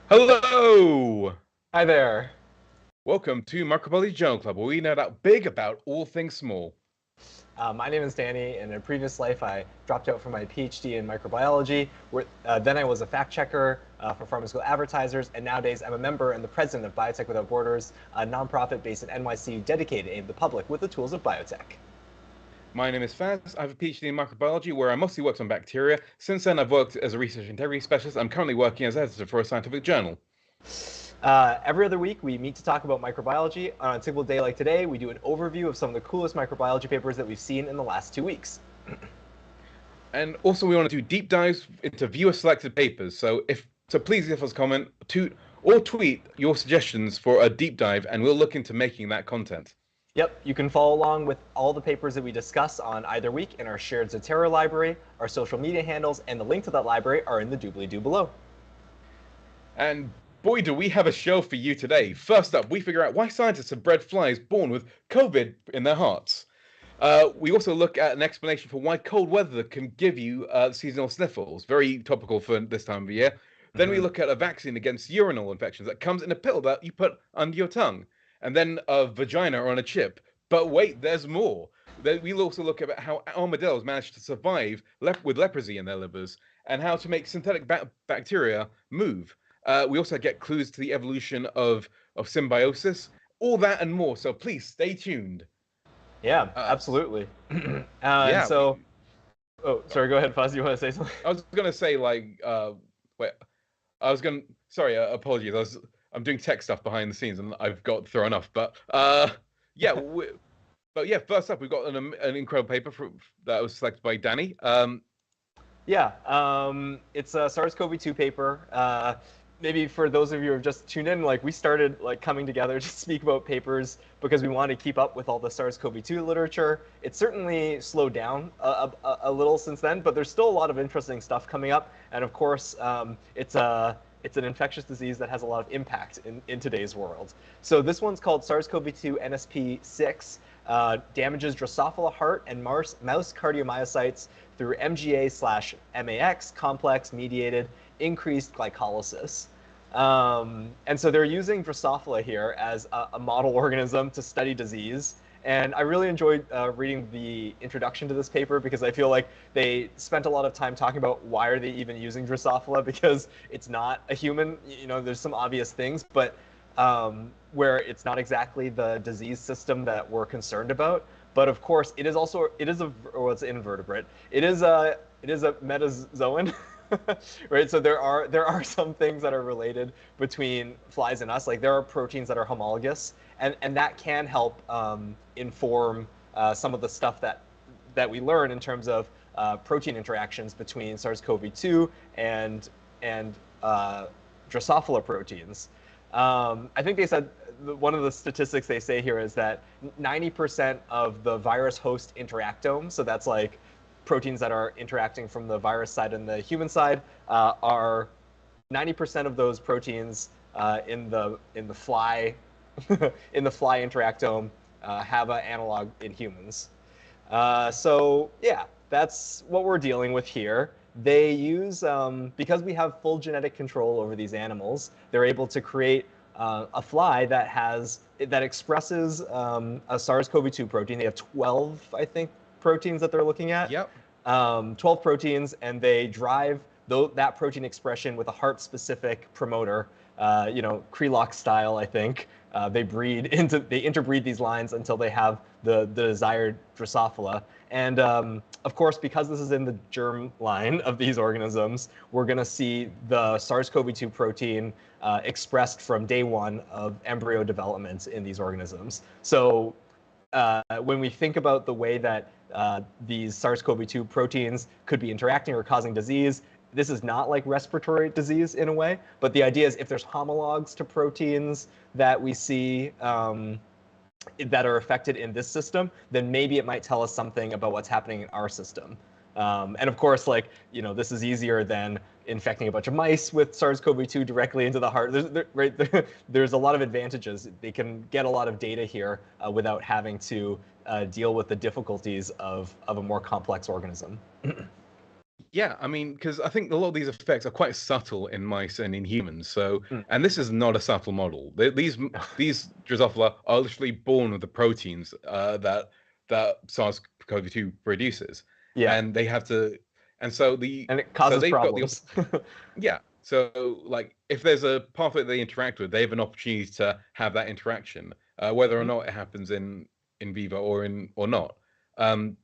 Hello! Hi there. Welcome to Microbiology Journal Club, where we nerd out big about all things small. My name is Danny. In a previous life, I dropped out for my PhD in microbiology. Then I was a fact checker for pharmaceutical advertisers, and nowadays I'm a member and the president of Biotech Without Borders, a nonprofit based in NYC dedicated to aid the public with the tools of biotech. My name is Faz. I have a PhD in microbiology, where I mostly worked on bacteria. Since then, I've worked as a research integrity specialist. I'm currently working as editor for a scientific journal. Every other week, we meet to talk about microbiology. On a typical day like today, we do an overview of some of the coolest microbiology papers that we've seen in the last 2 weeks. And also, we want to do deep dives into viewer-selected papers. So please give us a comment or tweet your suggestions for a deep dive, and we'll look into making that content. Yep, you can follow along with all the papers that we discuss on either week in our shared Zotero library, our social media handles, and the link to that library are in the doobly-doo below. And boy, do we have a show for you today. First up, we figure out why scientists have bred flies born with COVID in their hearts. We also look at an explanation for why cold weather can give you seasonal sniffles, very topical for this time of year. Then we look at a vaccine against urinary infections that comes in a pill that you put under your tongue, and then a vagina on a chip. But wait, there's more. Then we'll also look at how armadillos manage to survive with leprosy in their livers, and how to make synthetic bacteria move. We also get clues to the evolution of symbiosis, all that and more. So please stay tuned. Yeah, Uh, absolutely. And yeah, so, oh, sorry, go ahead, Fuzz. You want to say something? I was gonna say wait, I was gonna. Sorry, apologies. I'm doing tech stuff behind the scenes and I've got thrown off. But yeah, First up, we've got an incredible paper that was selected by Danny. Yeah, it's a SARS-CoV-2 paper. Maybe for those of you who have just tuned in, like we started like coming together to speak about papers because we want to keep up with all the SARS-CoV-2 literature. It's certainly slowed down a little since then, but there's still a lot of interesting stuff coming up. And of course, it's an infectious disease that has a lot of impact in today's world. So this one's called SARS-CoV-2 Nsp6. Damages Drosophila heart and mouse cardiomyocytes through MGA/MAX, complex-mediated increased glycolysis. And so they're using Drosophila here as a model organism to study disease. And I really enjoyed reading the introduction to this paper because I feel like they spent a lot of time talking about why are they even using Drosophila, because it's not a human. You know, there's some obvious things, but where it's not exactly the disease system that we're concerned about. But of course, it's an invertebrate. It is a metazoan. Right, so there are some things that are related between flies and us. Like there are proteins that are homologous, and that can help inform some of the stuff that we learn in terms of protein interactions between SARS-CoV-2 and Drosophila proteins. I think they said one of the statistics they say here is that 90% of the virus host interactome, so that's like proteins that are interacting from the virus side and the human side, are 90% of those proteins in the fly in the fly interactome have an analog in humans. So yeah, that's what we're dealing with here. They use, because we have full genetic control over these animals, they're able to create a fly that expresses a SARS-CoV-2 protein. They have 12, I think, proteins that they're looking at. Yep. 12 proteins, and they drive that protein expression with a heart-specific promoter, Cristae-Like style, I think. They interbreed these lines until they have the desired Drosophila. And of course, because this is in the germ line of these organisms, we're going to see the SARS-CoV-2 protein expressed from day one of embryo development in these organisms. So when we think about the way that these SARS-CoV-2 proteins could be interacting or causing disease, this is not like respiratory disease in a way, but the idea is if there's homologs to proteins that we see that are affected in this system, then maybe it might tell us something about what's happening in our system. And of course, this is easier than infecting a bunch of mice with SARS-CoV-2 directly into the heart. There's a lot of advantages. They can get a lot of data here without having to deal with the difficulties of a more complex organism. Yeah, I mean, because I think a lot of these effects are quite subtle in mice and in humans. So, Mm. and this is not a subtle model. These Drosophila are literally born with the proteins that SARS-CoV-2 produces, Yeah, and they have to, and so and it so causes they've got the problems. yeah. So, like, if there's a pathway they interact with, they have an opportunity to have that interaction, whether or Mhm. not it happens in vivo or not. Um,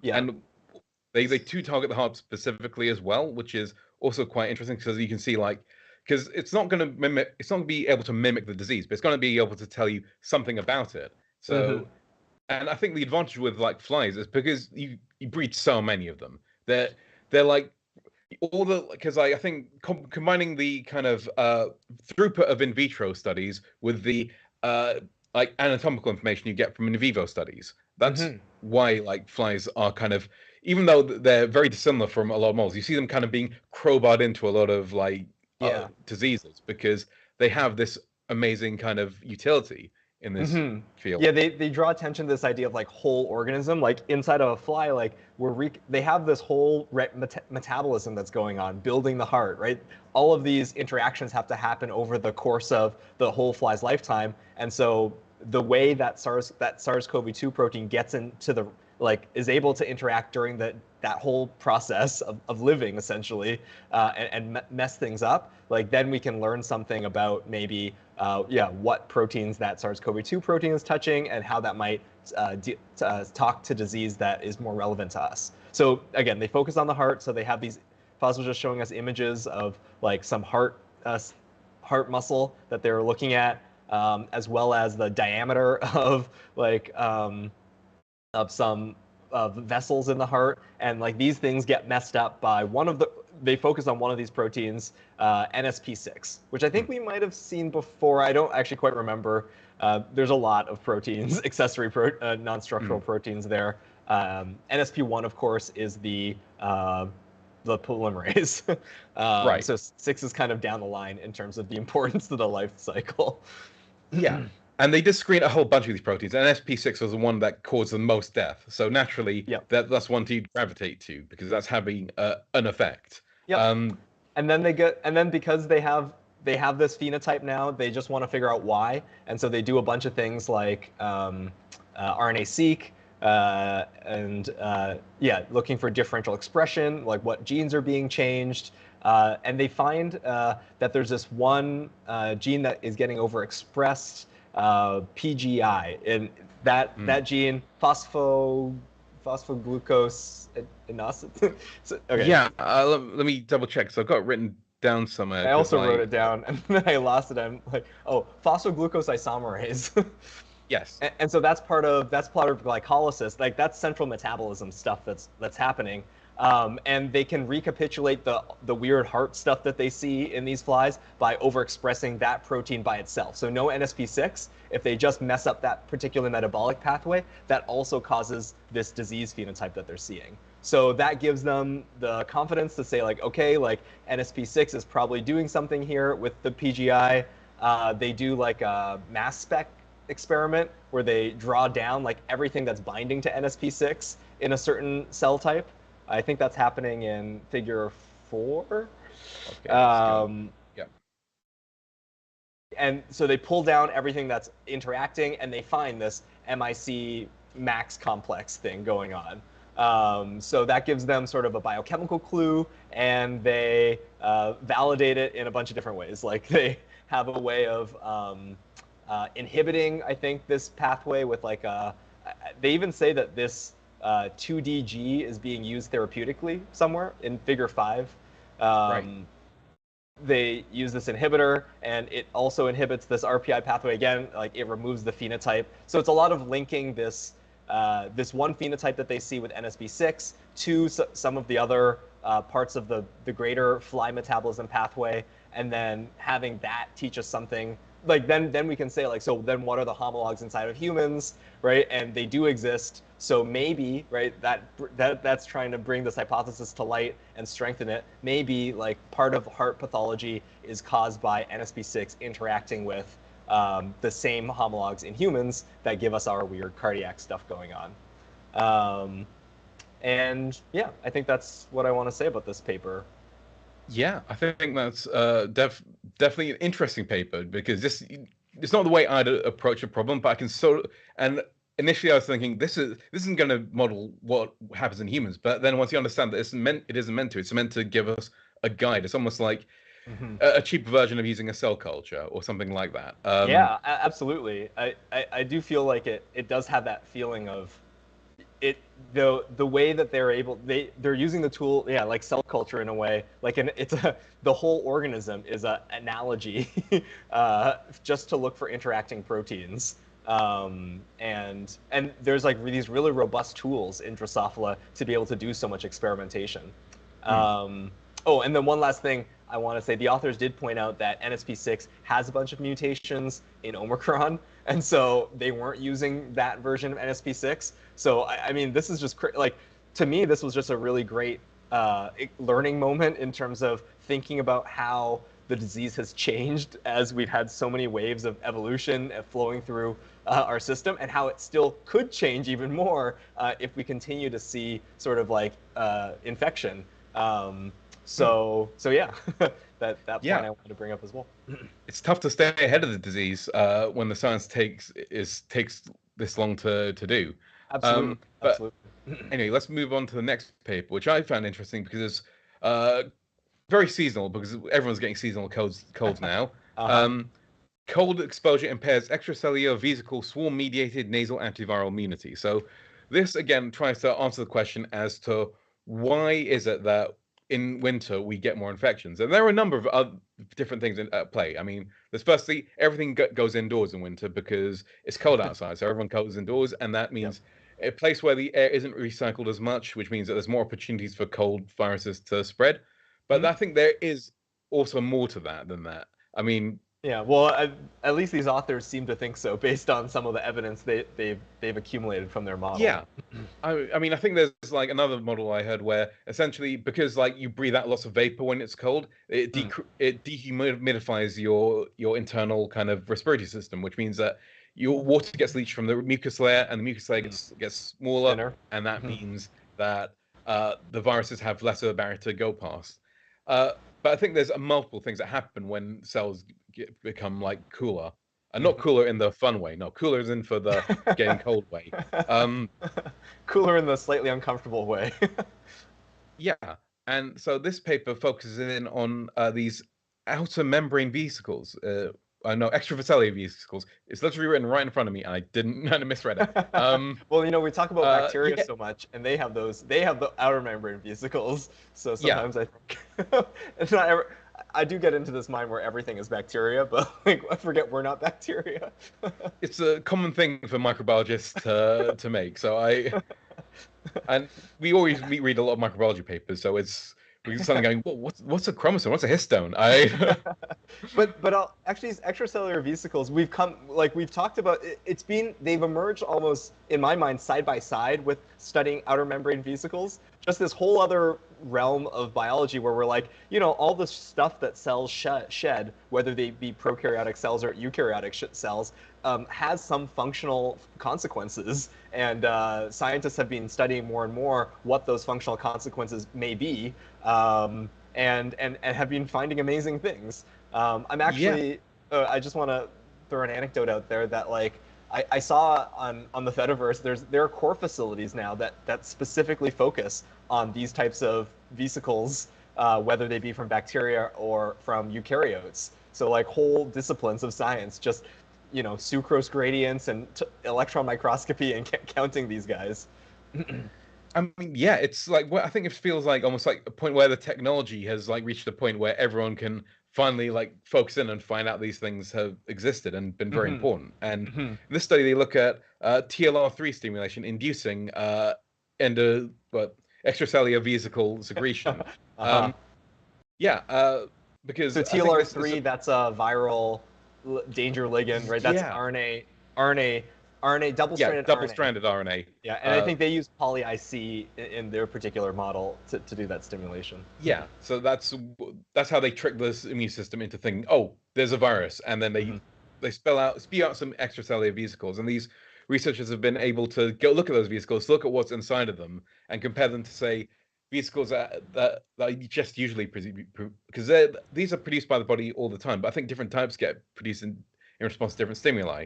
Yeah. and they do target the heart specifically as well, which is also quite interesting because you can see like because it's not going to be able to mimic the disease, but it's going to be able to tell you something about it. Hmm. So, and I think the advantage with like flies is because you breed so many of them. They're like all the because I think combining the kind of throughput of in vitro studies with the uh, like anatomical information you get from in vivo studies. That's Hmm. why like flies are kind of even though they're very dissimilar from a lot of moles, you see them kind of being crowbarred into a lot of like Yeah. diseases because they have this amazing kind of utility in this Hmm. field. Yeah, they draw attention to this idea of like whole organism, like inside of a fly, like they have this whole metabolism that's going on, building the heart, right? All of these interactions have to happen over the course of the whole fly's lifetime, and so the way that SARS-CoV-2 protein gets into the like is able to interact during that whole process of living essentially and mess things up, like then we can learn something about maybe what proteins that SARS-CoV-2 protein is touching and how that might talk to disease that is more relevant to us. So again, they focus on the heart, so they have these. Foz was just showing us images of like some heart muscle that they were looking at, as well as the diameter of like of some vessels in the heart, and like these things get messed up by they focus on one of these proteins, Nsp6, which I think we might have seen before. I don't actually quite remember. There's a lot of proteins, non-structural Mm. proteins there. Nsp1, of course, is the polymerase. Right. So 6 is kind of down the line in terms of the importance to the life cycle. Yeah. And they did screen a whole bunch of these proteins, and SP6 was the one that caused the most death. So naturally, Yep. that's one to gravitate to because that's having an effect. Yep. Um, And then because they have this phenotype now, they just want to figure out why, and so they do a bunch of things like RNA-seq, and looking for differential expression, like what genes are being changed, and they find that there's this one gene that is getting overexpressed, PGI, and that gene phosphoglucose inositol. So, okay, yeah, let me double check. So I've got it written down somewhere I because also wrote it down and then I lost it. I'm like, oh, phosphoglucose isomerase. yes. And so that's part of glycolysis. Like that's central metabolism stuff that's happening. And they can recapitulate the weird heart stuff that they see in these flies by overexpressing that protein by itself. So no Nsp6, if they just mess up that particular metabolic pathway, that also causes this disease phenotype that they're seeing. So that gives them the confidence to say like, okay, like Nsp6 is probably doing something here with the PGI. They do like a mass spec experiment where they draw down like everything that's binding to Nsp6 in a certain cell type. I think that's happening in figure 4. Okay, let's go. Um, Yeah. and so they pull down everything that's interacting and they find this MIC max complex thing going on. So that gives them sort of a biochemical clue, and they validate it in a bunch of different ways. Like they have a way of inhibiting, I think, this pathway with like they even say that this 2DG is being used therapeutically somewhere in figure 5. Right. They use this inhibitor, and it also inhibits this RPI pathway again. Like it removes the phenotype. So it's a lot of linking this one phenotype that they see with Nsp6 to some of the other parts of the greater fly metabolism pathway, and then having that teach us something. Like then we can say like, so then what are the homologs inside of humans, right? And they do exist. So maybe, right, that's trying to bring this hypothesis to light and strengthen it. Maybe like part of heart pathology is caused by Nsp6 interacting with the same homologs in humans that give us our weird cardiac stuff going on. And yeah, I think that's what I want to say about this paper. Yeah, I think that's definitely an interesting paper because this it's not the way I'd approach a problem, but I can and initially I was thinking this isn't going to model what happens in humans, but then once you understand that it isn't meant to, it's meant to give us a guide. It's almost like Hmm. a cheaper version of using a cell culture or something like that. Yeah, absolutely. I do feel like it does have that feeling of it, the way that they're using the tool, yeah, like cell culture in a way, like the whole organism is a analogy, just to look for interacting proteins. And there's like these really robust tools in Drosophila to be able to do so much experimentation. hmm. Oh, and then one last thing I want to say, the authors did point out that Nsp6 has a bunch of mutations in Omicron, and so they weren't using that version of Nsp6. So I mean, this is just like, to me, this was just a really great learning moment in terms of thinking about how the disease has changed as we've had so many waves of evolution flowing through our system, and how it still could change even more if we continue to see sort of like infection. So yeah, that point Yeah, I wanted to bring up as well. it's tough to stay ahead of the disease when the science takes this long to do. Absolutely, But absolutely. anyway, let's move on to the next paper, which I found interesting because it's very seasonal because everyone's getting seasonal colds now. Uh-huh. Um, Cold exposure impairs extracellular vesicle swarm-mediated nasal antiviral immunity. So this again tries to answer the question as to why is it that in winter we get more infections, and there are a number of other different things at play. I mean, there's firstly everything goes indoors in winter because it's cold outside, so everyone goes indoors, and that Yep. means a place where the air isn't recycled as much, which means that there's more opportunities for cold viruses to spread. But Mhm. I think there is also more to that than that. I mean, Yeah, well, at least these authors seem to think so, based on some of the evidence they've accumulated from their model. yeah, I mean, I think there's like another model I heard where essentially because like you breathe out lots of vapor when it's cold, Mm. it dehumidifies your internal kind of respiratory system, which means that your water gets leached from the mucus layer, and the mucus layer Mm. gets smaller, Thinner. and that Mhm. means that the viruses have less of a barrier to go past. Uh, but I think there's multiple things that happen when cells become like cooler, and not Mhm. cooler in the fun way. No, cooler is in for the getting cold way. Um, Cooler in the slightly uncomfortable way. Yeah, and so this paper focuses in on these outer membrane vesicles. I know extracellular vesicles. It's literally written right in front of me, and I didn't I misread it. Well, we talk about bacteria Yeah, so much, and they have the outer membrane vesicles. So yeah, sometimes I think it's not ever. I do get into this mind where everything is bacteria, but like I forget we're not bacteria. it's a common thing for microbiologists to make. So and we read a lot of microbiology papers, so we're suddenly going, well, what's a chromosome? What's a histone? Actually, these extracellular vesicles, we've talked about it, they've emerged almost in my mind side by side with studying outer membrane vesicles. Just this whole other realm of biology where we're like, all the stuff that cells shed, whether they be prokaryotic cells or eukaryotic cells, has some functional consequences, and scientists have been studying more and more what those functional consequences may be, and have been finding amazing things. I'm Yeah, actually, I just want to throw an anecdote out there that like I saw on the Fediverse, there are core facilities now that specifically focus on these types of vesicles, whether they be from bacteria or from eukaryotes. So like whole disciplines of science, just sucrose gradients and electron microscopy and counting these guys. I mean, yeah, it's like I think it feels like almost like a point where the technology has like reached a point where everyone can finally like focus in and find out these things have existed and been very Hmm. important. And Hmm. in this study, they look at TLR3 stimulation inducing endo what extracellular vesicle secretion. Uh-huh. Um, yeah, because So I think this is TLR3, that's a viral danger ligand, right? That's yeah, RNA, yeah, double-stranded RNA. double-stranded RNA. Yeah, and I think they use poly-IC in their particular model to do that stimulation. Yeah, so that's how they trick this immune system into thinking, oh, there's a virus, and then Hmm. they spew out some extracellular vesicles, and these researchers have been able to go look at those vesicles, look at what's inside of them, and compare them to, say, vesicles that you just usually because these are produced by the body all the time, but I think different types get produced in response to different stimuli.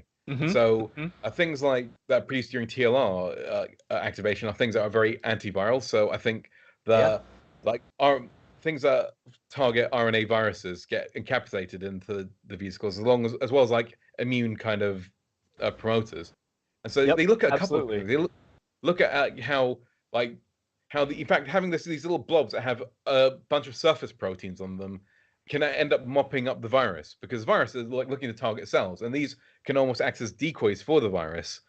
So things like that produced during TLR activation are things that are very antiviral. So I think things that target RNA viruses get encapsulated into the vesicles, as well as like immune kind of promoters. And so they look at a couple of things. They look at how in fact having these little blobs that have a bunch of surface proteins on them can end up mopping up the virus, because viruses like looking to target cells, and these can almost act as decoys for the virus,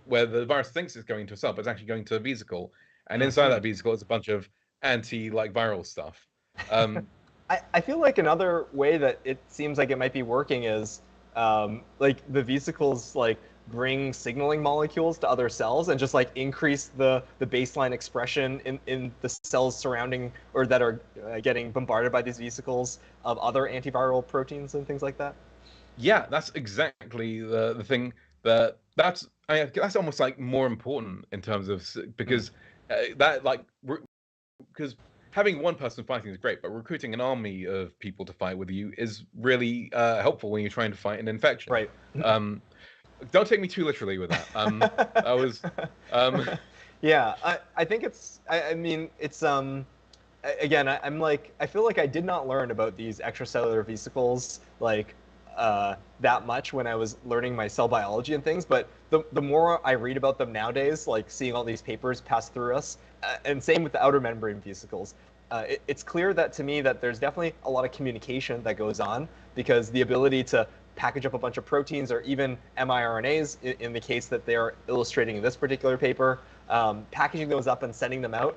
where the virus thinks it's going to a cell, but it's actually going to a vesicle, and inside that vesicle is a bunch of viral stuff. I feel like another way that it seems like it might be working is like the vesicles like bring signaling molecules to other cells and just like increase the baseline expression in the cells surrounding or that are getting bombarded by these vesicles of other antiviral proteins and things like that. Yeah, that's exactly the thing that's almost like more important in terms of, because because having one person fighting is great, but recruiting an army of people to fight with you is really helpful when you're trying to fight an infection. Right. Don't take me too literally with that. That was. Yeah, I think it's. I mean, it's. Again, I'm like, I feel like I did not learn about these extracellular vesicles like that much when I was learning my cell biology and things. But the more I read about them nowadays, like seeing all these papers pass through us, and same with the outer membrane vesicles, it's clear that to me that there's definitely a lot of communication that goes on, because the ability to package up a bunch of proteins or even miRNAs in the case that they're illustrating in this particular paper, packaging those up and sending them out,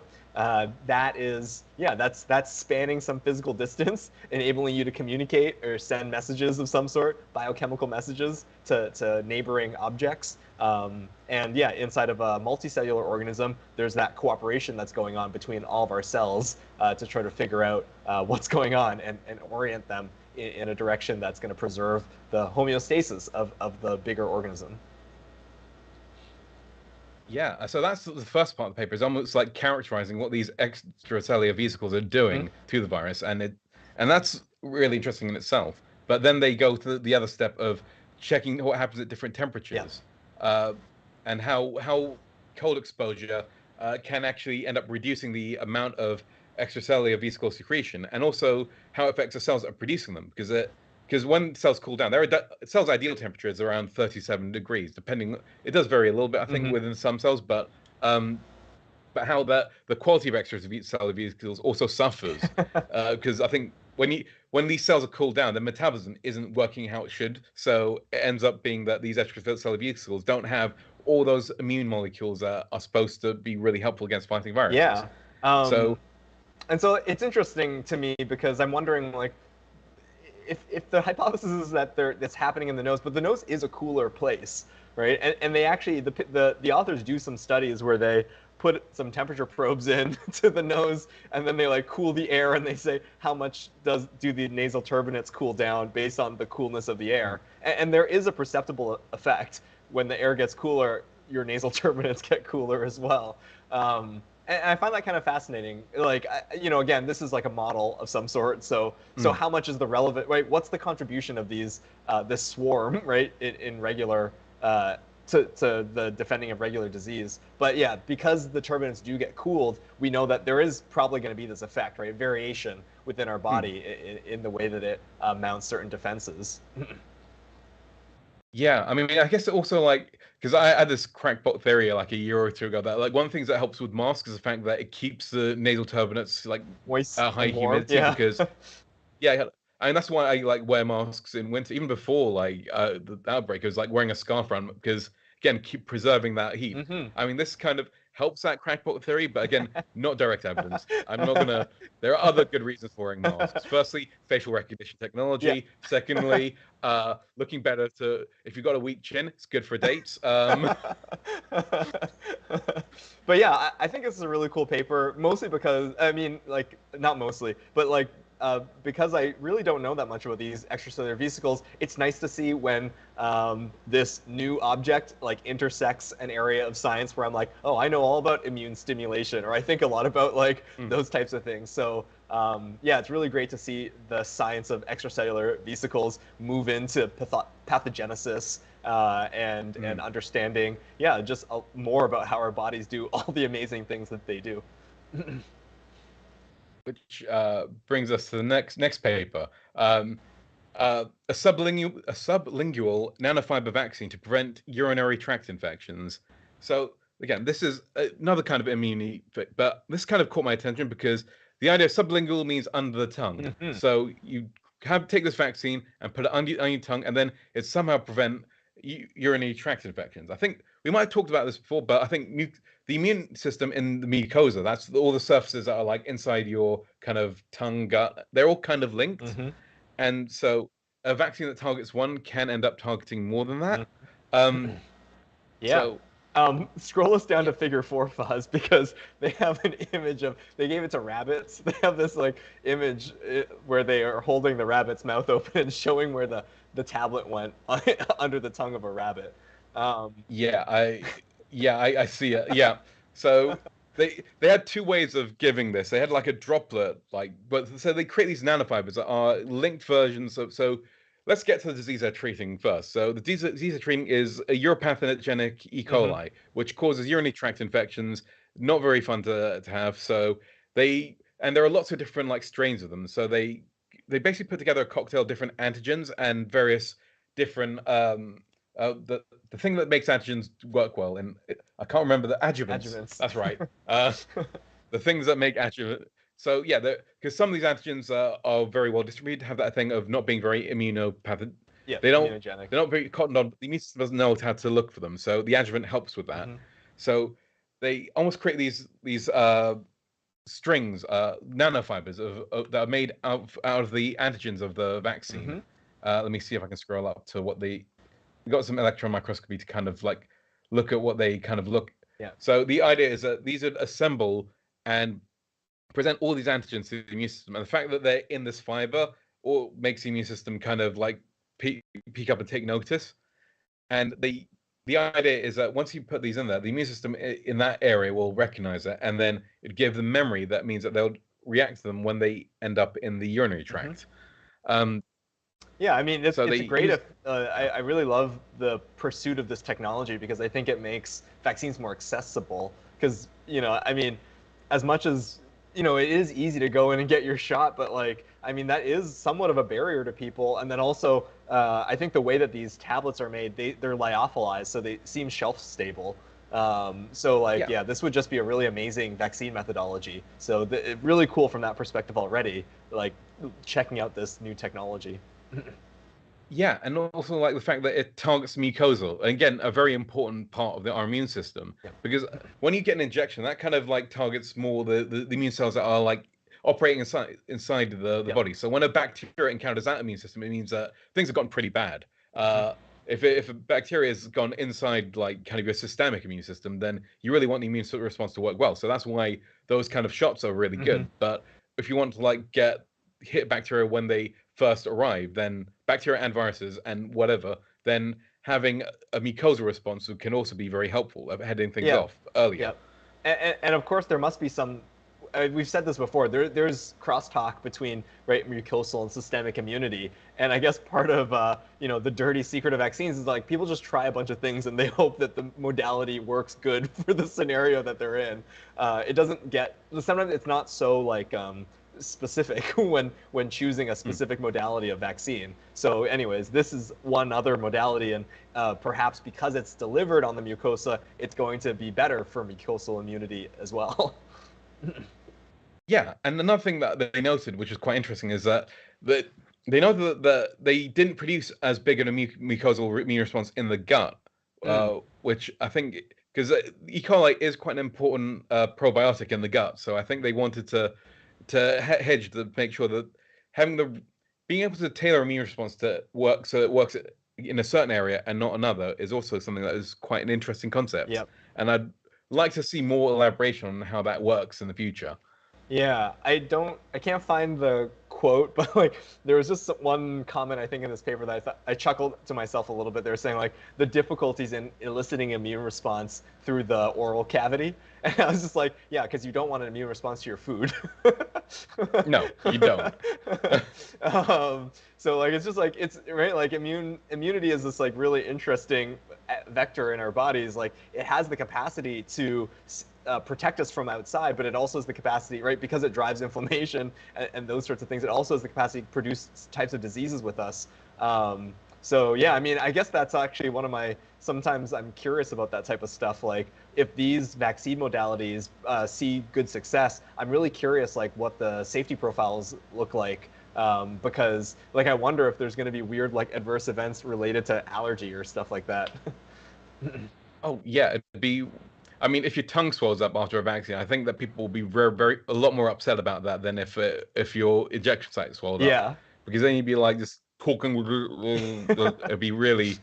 that's spanning some physical distance, enabling you to communicate or send messages of some sort, biochemical messages to neighboring objects. And yeah, inside of a multicellular organism, there's that cooperation that's going on between all of our cells to try to figure out what's going on and orient them in a direction that's going to preserve the homeostasis of the bigger organism. Yeah, so that's the first part of the paper, is almost like characterizing what these extracellular vesicles are doing to the virus, and that's really interesting in itself. But then they go to the other step of checking what happens at different temperatures, and how cold exposure can actually end up reducing the amount of extracellular vesicle secretion, and also how it affects the cells that are producing them, because when cells cool down, cells' ideal temperature is around 37 degrees, depending. It does vary a little bit, I think, within some cells, but how the quality of extracellular vesicles also suffers, because I think when these cells are cooled down, their metabolism isn't working how it should, so it ends up being that these extracellular vesicles don't have all those immune molecules that are supposed to be really helpful against fighting viruses. Yeah. And so it's interesting to me, because I'm wondering, like, if the hypothesis is that that's happening in the nose, but the nose is a cooler place, right? And they actually, the authors do some studies where they put some temperature probes in to the nose, and then they like cool the air, and they say how much do the nasal turbinates cool down based on the coolness of the air. And there is a perceptible effect. When the air gets cooler, your nasal turbinates get cooler as well. And I find that kind of fascinating. Like, again, this is like a model of some sort. So how much is the relevant, right? What's the contribution of this swarm, right, in regular, to the defending of regular disease? But yeah, because the turbinates do get cooled, we know that there is probably going to be this effect, right? Variation within our body in the way that it mounts certain defenses. Yeah, I mean, I guess also, like, because I had this crackpot theory like a year or two ago that, like, one of the things that helps with masks is the fact that it keeps the nasal turbinates like moist, high humidity, because and that's why I like wear masks in winter, even before like the outbreak. It was like wearing a scarf around, because again, keep preserving that heat. I mean, this kind of helps that crackpot theory, but again, not direct evidence. I'm not gonna. There are other good reasons for wearing masks. Firstly, facial recognition technology. Secondly, looking better if you've got a weak chin, it's good for dates. But yeah, I think this is a really cool paper, mostly because, I mean, like, not mostly, but like, because I really don't know that much about these extracellular vesicles, it's nice to see when this new object like intersects an area of science where I'm like, oh, I know all about immune stimulation, or I think a lot about like those types of things. So yeah, it's really great to see the science of extracellular vesicles move into pathogenesis and understanding, yeah, just more about how our bodies do all the amazing things that they do. Which brings us to the next paper. A sublingual nanofiber vaccine to prevent urinary tract infections. So again, this is another kind of immunity, but this kind of caught my attention because the idea of sublingual means under the tongue. So you take this vaccine and put it under your tongue, and then it somehow prevent urinary tract infections. I think we might have talked about this before, but I think the immune system in the mucosa, that's all the surfaces that are like inside your kind of tongue, gut, they're all kind of linked. And so a vaccine that targets one can end up targeting more than that. Yeah. So, scroll us down to figure 4, Fuzz, because they have an image of, they gave it to rabbits. They have this like image where they are holding the rabbit's mouth open and showing where the tablet went under the tongue of a rabbit. Yeah, I see it. Yeah. So they had two ways of giving this. They had like a droplet, so they create these nanofibers that are linked versions of. So let's get to the disease they're treating first. So the disease they're treating is a uropathogenic E. coli, which causes urinary tract infections. Not very fun to have. So and there are lots of different like strains of them. So they basically put together a cocktail of different antigens and various different the thing that makes antigens work well, and I can't remember the adjuvants. That's right. The things that make adjuvant. So yeah, because some of these antigens are very well distributed, have that thing of not being very immunopathogenic. Yeah, they're immunogenic. not very cottoned on. The immune system doesn't know how to look for them, so the adjuvant helps with that. So they almost create these strings, nanofibers that are made out of the antigens of the vaccine. Let me see if I can scroll up to what we got some electron microscopy to kind of like look at what they kind of look. Yeah. So the idea is that these would assemble and present all these antigens to the immune system, and the fact that they're in this fiber or makes the immune system kind of like peek up and take notice. And the idea is that once you put these in there, the immune system in that area will recognize it, and then it give them memory. That means that they'll react to them when they end up in the urinary tract. Yeah, I mean, it's great. I really love the pursuit of this technology because I think it makes vaccines more accessible. Because, I mean, as much as, it is easy to go in and get your shot, but like, I mean, that is somewhat of a barrier to people. And then also, I think the way that these tablets are made, they're lyophilized, so they seem shelf stable. So like, yeah, this would just be a really amazing vaccine methodology. So really cool from that perspective already, like checking out this new technology. Yeah, and also like the fact that it targets mucosal. Again, a very important part of our immune system, because when you get an injection, that kind of like targets more the immune cells that are like operating inside the body. So when a bacteria encounters that immune system, it means that things have gotten pretty bad. If a bacteria has gone inside like kind of your systemic immune system, then you really want the immune response to work well. So that's why those kind of shots are really good. But if you want to like hit bacteria when they first arrive, then bacteria and viruses and whatever, then having a mucosal response can also be very helpful at heading things off earlier. And of course there must be some, we've said this before, there's crosstalk between mucosal and systemic immunity, and I guess part of the dirty secret of vaccines is like people just try a bunch of things and they hope that the modality works good for the scenario that they're in. It doesn't get, sometimes it's not so like specific when choosing a specific modality of vaccine. So anyways, this is one other modality, and perhaps because it's delivered on the mucosa, it's going to be better for mucosal immunity as well. Yeah, and another thing that they noted, which is quite interesting, is that they noted that they didn't produce as big of a mucosal immune response in the gut, which I think, because E. coli is quite an important probiotic in the gut, so I think they wanted to hedge to make sure that being able to tailor immune response to work so it works in a certain area and not another is also something that is quite an interesting concept. And I'd like to see more elaboration on how that works in the future. Yeah, I can't find the quote, but like there was just one comment I think in this paper that I thought I chuckled to myself a little bit. They were saying like the difficulties in eliciting immune response through the oral cavity, and I was just like, yeah, because you don't want an immune response to your food. No, you don't. So like it's just like it's right like immunity is this like really interesting vector in our bodies. Like it has the capacity to protect us from outside, but it also has the capacity, right, because it drives inflammation and those sorts of things. It also has the capacity to produce types of diseases with us. So yeah, I mean, I guess that's actually one of my, sometimes I'm curious about that type of stuff. Like if these vaccine modalities see good success, I'm really curious like what the safety profiles look like. Because like I wonder if there's going to be weird like adverse events related to allergy or stuff like that. Oh yeah, it'd be. I mean, if your tongue swells up after a vaccine, I think that people will be a lot more upset about that than if your injection site swelled up. Yeah. Because then you'd be like just talking. It'd be really.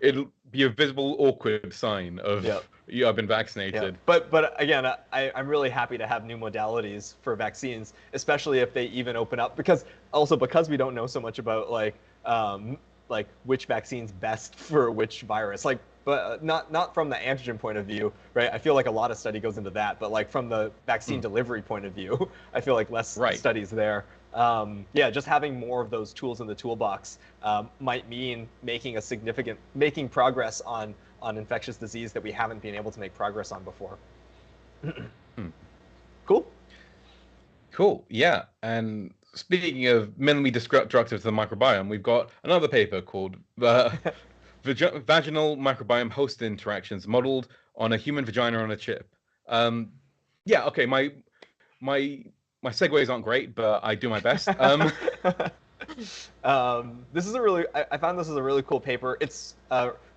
It'll be a visible awkward sign of Yep. I've been vaccinated. Yeah. But again, I'm really happy to have new modalities for vaccines, especially if they even open up because we don't know so much about like which vaccine's best for which virus. Like but not from the antigen point of view, right? I feel like a lot of study goes into that, but like from the vaccine delivery point of view, I feel like less studies there. Yeah, just having more of those tools in the toolbox might mean making progress on infectious disease that we haven't been able to make progress on before. Cool. Cool. Yeah. And speaking of minimally destructive to the microbiome, we've got another paper called Vaginal microbiome-host interactions modeled on a human vagina on a chip. Yeah. Okay. My segues aren't great, but I do my best. This is I found this is a really cool paper. It's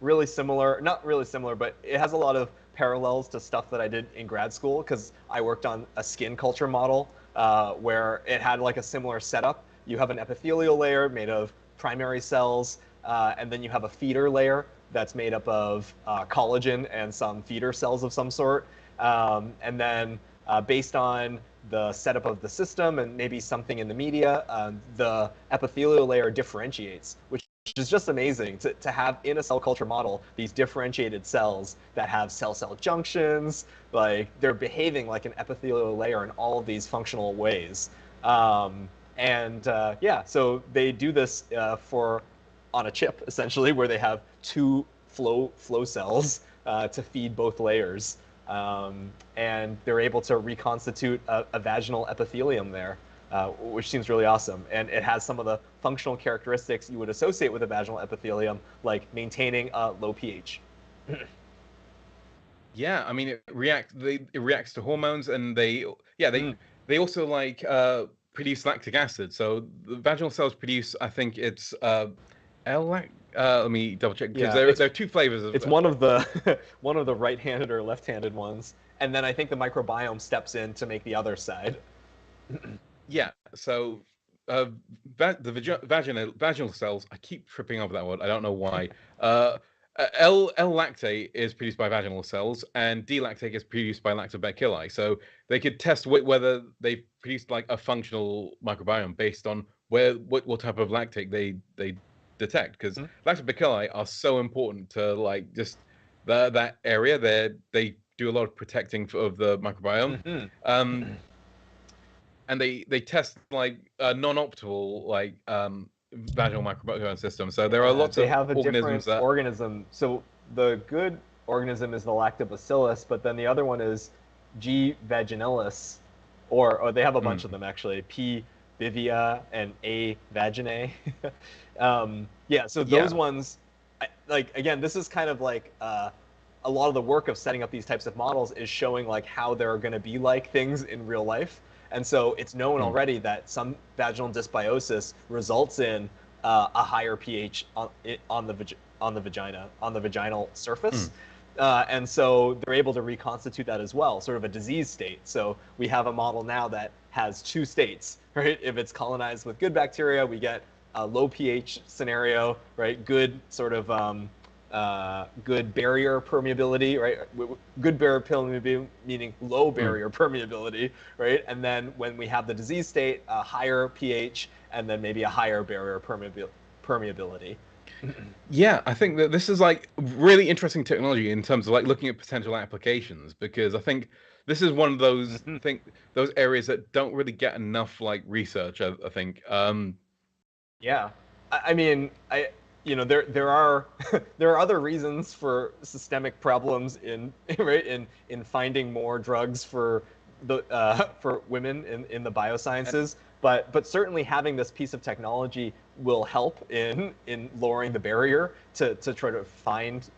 really similar, not really similar, but it has a lot of parallels to stuff that I did in grad school because I worked on a skin culture model where it had like a similar setup. You have an epithelial layer made of primary cells, and then you have a feeder layer that's made up of collagen and some feeder cells of some sort. And then based on the setup of the system and maybe something in the media, the epithelial layer differentiates, which is just amazing to have in a cell culture model these differentiated cells that have cell-cell junctions, like they're behaving like an epithelial layer in all of these functional ways. Yeah, so they do this on a chip, essentially, where they have two flow cells to feed both layers. And they're able to reconstitute a vaginal epithelium there, which seems really awesome. And it has some of the functional characteristics you would associate with a vaginal epithelium, like maintaining a low pH. Yeah, I mean, it reacts to hormones, and they also like produce lactic acid. So the vaginal cells produce, I think it's let me double check because there are two flavors of. It's one of the one of the right-handed or left-handed ones, and then I think the microbiome steps in to make the other side. Yeah. So the vaginal cells. I keep tripping over that word. I don't know why. L-lactate is produced by vaginal cells, and D-lactate is produced by lactobacilli. So they could test whether they produced like a functional microbiome based on what type of lactate they detect, because lactobacilli are so important to like just that area. They do a lot of protecting of the microbiome. And they test like non-optimal like vaginal microbiome system. So there are lots of organisms that organism. So the good organism is the lactobacillus, but then the other one is G. vaginalis, or they have a bunch of them actually. P. bivia and A. vaginae. Yeah, so those ones, like again, this is kind of like a lot of the work of setting up these types of models is showing like how they're going to be like things in real life. And so it's known already that some vaginal dysbiosis results in a higher pH on the vaginal surface. And so they're able to reconstitute that as well, sort of a disease state. So we have a model now that has two states, right? If it's colonized with good bacteria, we get a low pH scenario, right? Good sort of good barrier permeability, right? Good barrier permeability meaning low barrier permeability, right? And then when we have the disease state, a higher pH, and then maybe a higher barrier permeability. Yeah, I think that this is like really interesting technology in terms of like looking at potential applications, because I think this is one of those those areas that don't really get enough like research. I think. Yeah, I mean, there are there are other reasons for systemic problems in right in finding more drugs for women in the biosciences, but certainly having this piece of technology will help in lowering the barrier to try to find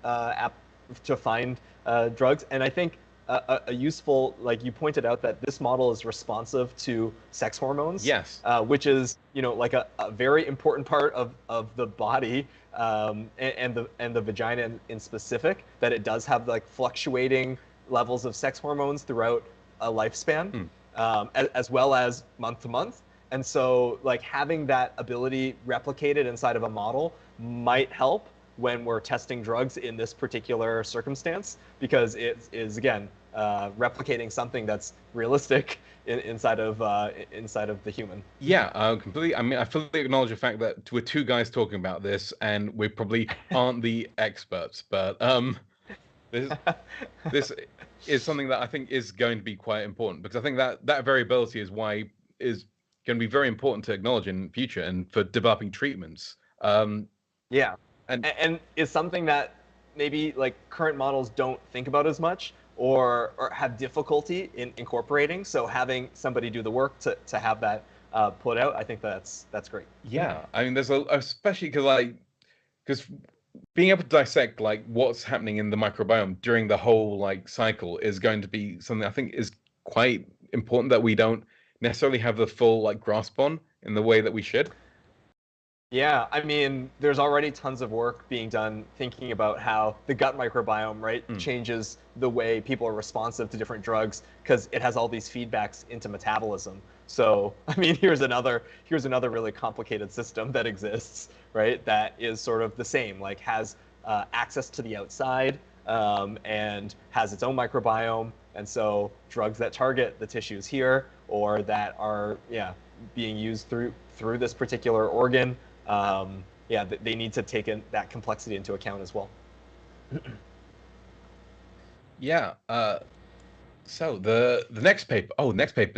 drugs. And I think a useful, like you pointed out, that this model is responsive to sex hormones. Yes. Which is, like a very important part of the body, and the vagina in specific, that it does have like fluctuating levels of sex hormones throughout a lifespan, as well as month to month. And so like having that ability replicated inside of a model might help when we're testing drugs in this particular circumstance, because it is, again, replicating something that's realistic inside of the human. Yeah, completely. I mean, I fully acknowledge the fact that we're two guys talking about this, and we probably aren't the experts. But this is something that I think is going to be quite important, because I think that variability is going to be very important to acknowledge in the future and for developing treatments. Yeah, and is something that maybe like current models don't think about as much, or have difficulty in incorporating. So having somebody do the work to have that put out, I think that's great. Yeah, I mean, there's especially because being able to dissect like what's happening in the microbiome during the whole like cycle is going to be something I think is quite important that we don't necessarily have the full like grasp on in the way that we should. Yeah, I mean, there's already tons of work being done thinking about how the gut microbiome, right, changes the way people are responsive to different drugs, because it has all these feedbacks into metabolism. So, I mean, here's another really complicated system that exists, right, that is sort of the same, like has access to the outside, and has its own microbiome. And so drugs that target the tissues here, or that are, being used through this particular organ, they need to take that complexity into account as well. Yeah. So the next paper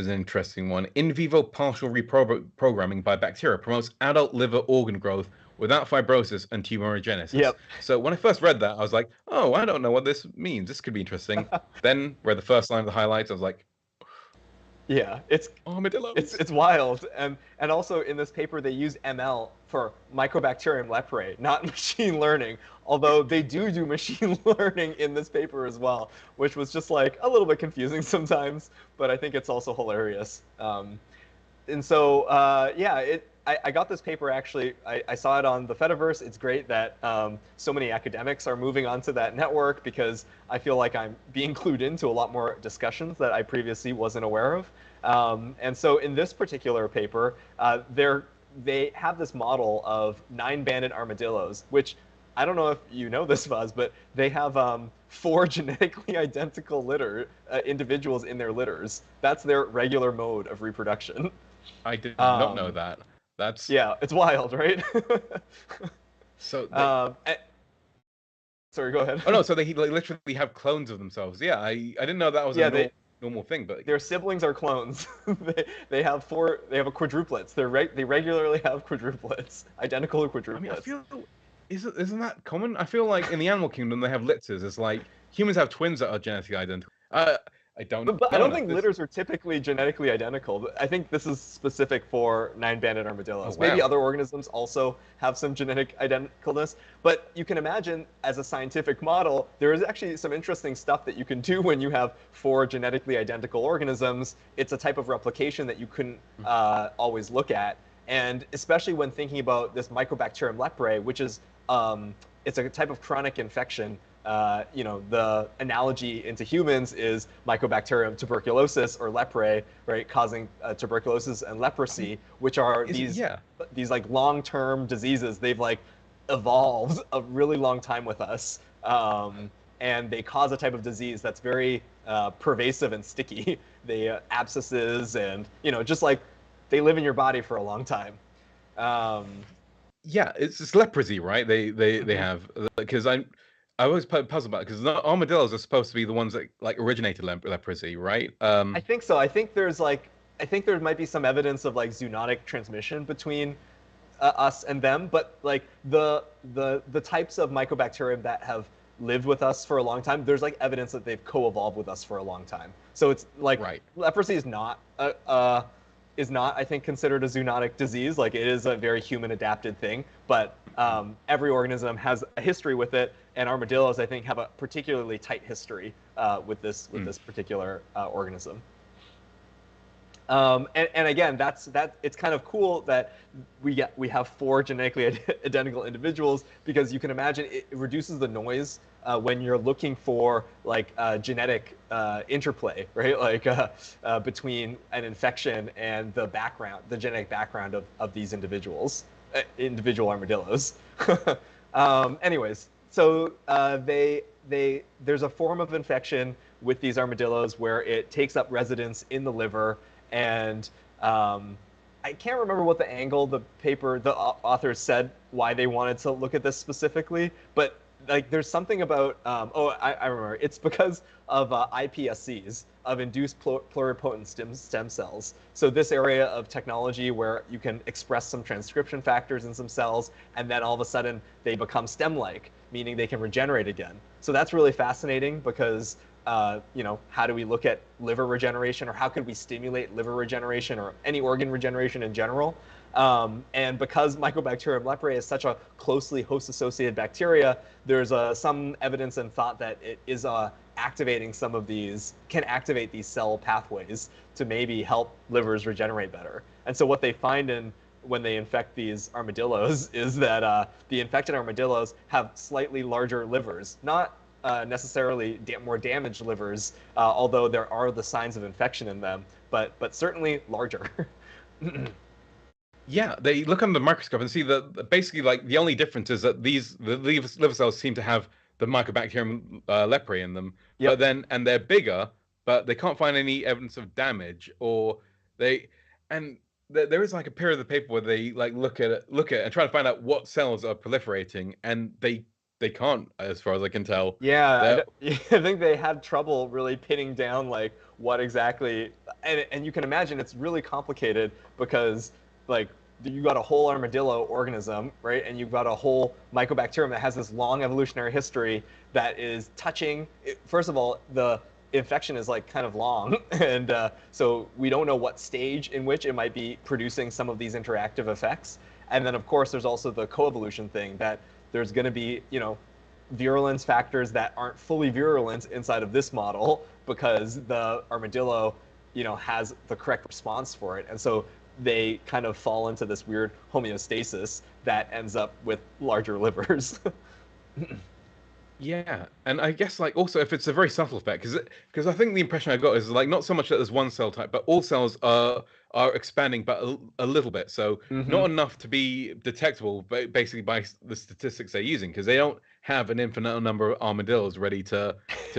is an interesting one. In vivo partial reprogramming by bacteria promotes adult liver organ growth without fibrosis and tumorigenesis. Yep. So when I first read that, I was like, oh, I don't know what this means. This could be interesting. Then read the first line of the highlights. I was like, yeah, it's armadillos. It's wild. And also in this paper they use ML for Microbacterium leprae, not machine learning. Although they do machine learning in this paper as well, which was just like a little bit confusing sometimes, but I think it's also hilarious. And so I got this paper actually. I saw it on the Fediverse. It's great that so many academics are moving onto that network, because I feel like I'm being clued into a lot more discussions that I previously wasn't aware of. And so in this particular paper, they have this model of 9-banded armadillos, which I don't know if you know this, Buzz, but they have 4 genetically identical individuals in their litters. That's their regular mode of reproduction. I did not know that. That's it's wild, right? So sorry, go ahead. Oh no, so they literally have clones of themselves. Yeah, I didn't know that was a normal thing, but their siblings are clones. they have a quadruplets. They regularly have quadruplets, identical quadruplets. I mean, I feel isn't that common? I feel like in the animal kingdom they have litters. It's like humans have twins that are genetically identical. I don't know. But I don't think litters are typically genetically identical. I think this is specific for 9-banded armadillos. Oh, wow. Maybe other organisms also have some genetic identicalness. But you can imagine, as a scientific model, there is actually some interesting stuff that you can do when you have 4 genetically identical organisms. It's a type of replication that you couldn't always look at. And especially when thinking about this Microbacterium leprae, which is it's a type of chronic infection. The analogy into humans is Mycobacterium tuberculosis or leprae, right, causing tuberculosis and leprosy, which are these like long-term diseases. They've like evolved a really long time with us, and they cause a type of disease that's very pervasive and sticky. They abscesses and just like they live in your body for a long time. Um, Yeah, it's leprosy, right? They mhm. have, because I always puzzled about it because armadillos are supposed to be the ones that like originated leprosy, right? I think so. I think there might be some evidence of like zoonotic transmission between us and them, but like the types of mycobacterium that have lived with us for a long time, there's like evidence that they've co-evolved with us for a long time. So it's like Right. leprosy is not, I think, considered a zoonotic disease. Like it is a very human adapted thing, but every organism has a history with it, and armadillos, I think, have a particularly tight history with this particular organism. And again, it's kind of cool that we have four genetically identical individuals, because you can imagine it reduces the noise when you're looking for like genetic interplay, right? Like between an infection and the genetic background of these individual armadillos. Anyways, so there's a form of infection with these armadillos where it takes up residence in the liver, and I can't remember what the angle the authors said why they wanted to look at this specifically, but like there's something about I remember, it's because of iPSCs, of induced pluripotent stem cells. So this area of technology where you can express some transcription factors in some cells, and then all of a sudden they become stem-like, meaning they can regenerate again. So that's really fascinating because how do we look at liver regeneration, or how could we stimulate liver regeneration or any organ regeneration in general? And because Mycobacterium leprae is such a closely host-associated bacteria, there's some evidence and thought that it is can activate these cell pathways to maybe help livers regenerate better. And so what they find when they infect these armadillos is that the infected armadillos have slightly larger livers, not necessarily more damaged livers, although there are the signs of infection in them, but certainly larger. Yeah, they look under the microscope and see that basically, like, the only difference is that the liver cells seem to have the Mycobacterium leprae in them, Yep. and they're bigger, but they can't find any evidence of damage, or they and there is like a period of the paper where they like look at it and try to find out what cells are proliferating, and they can't, as far as I can tell. Yeah, They're I think they had trouble really pinning down like what exactly, and you can imagine it's really complicated because like you got a whole armadillo organism, right? And you've got a whole mycobacterium that has this long evolutionary history that is touching. First of all, the infection is like kind of long, and so we don't know what stage in which it might be producing some of these interactive effects. And then of course there's also the coevolution thing, that there's going to be virulence factors that aren't fully virulent inside of this model because the armadillo has the correct response for it, and so they kind of fall into this weird homeostasis that ends up with larger livers. Yeah, and I guess like also if it's a very subtle effect, because I think the impression I got is like not so much that there's one cell type, but all cells are expanding, but a little bit. So Hmm. not enough to be detectable, but basically by the statistics they're using, because they don't have an infinite number of armadillos ready to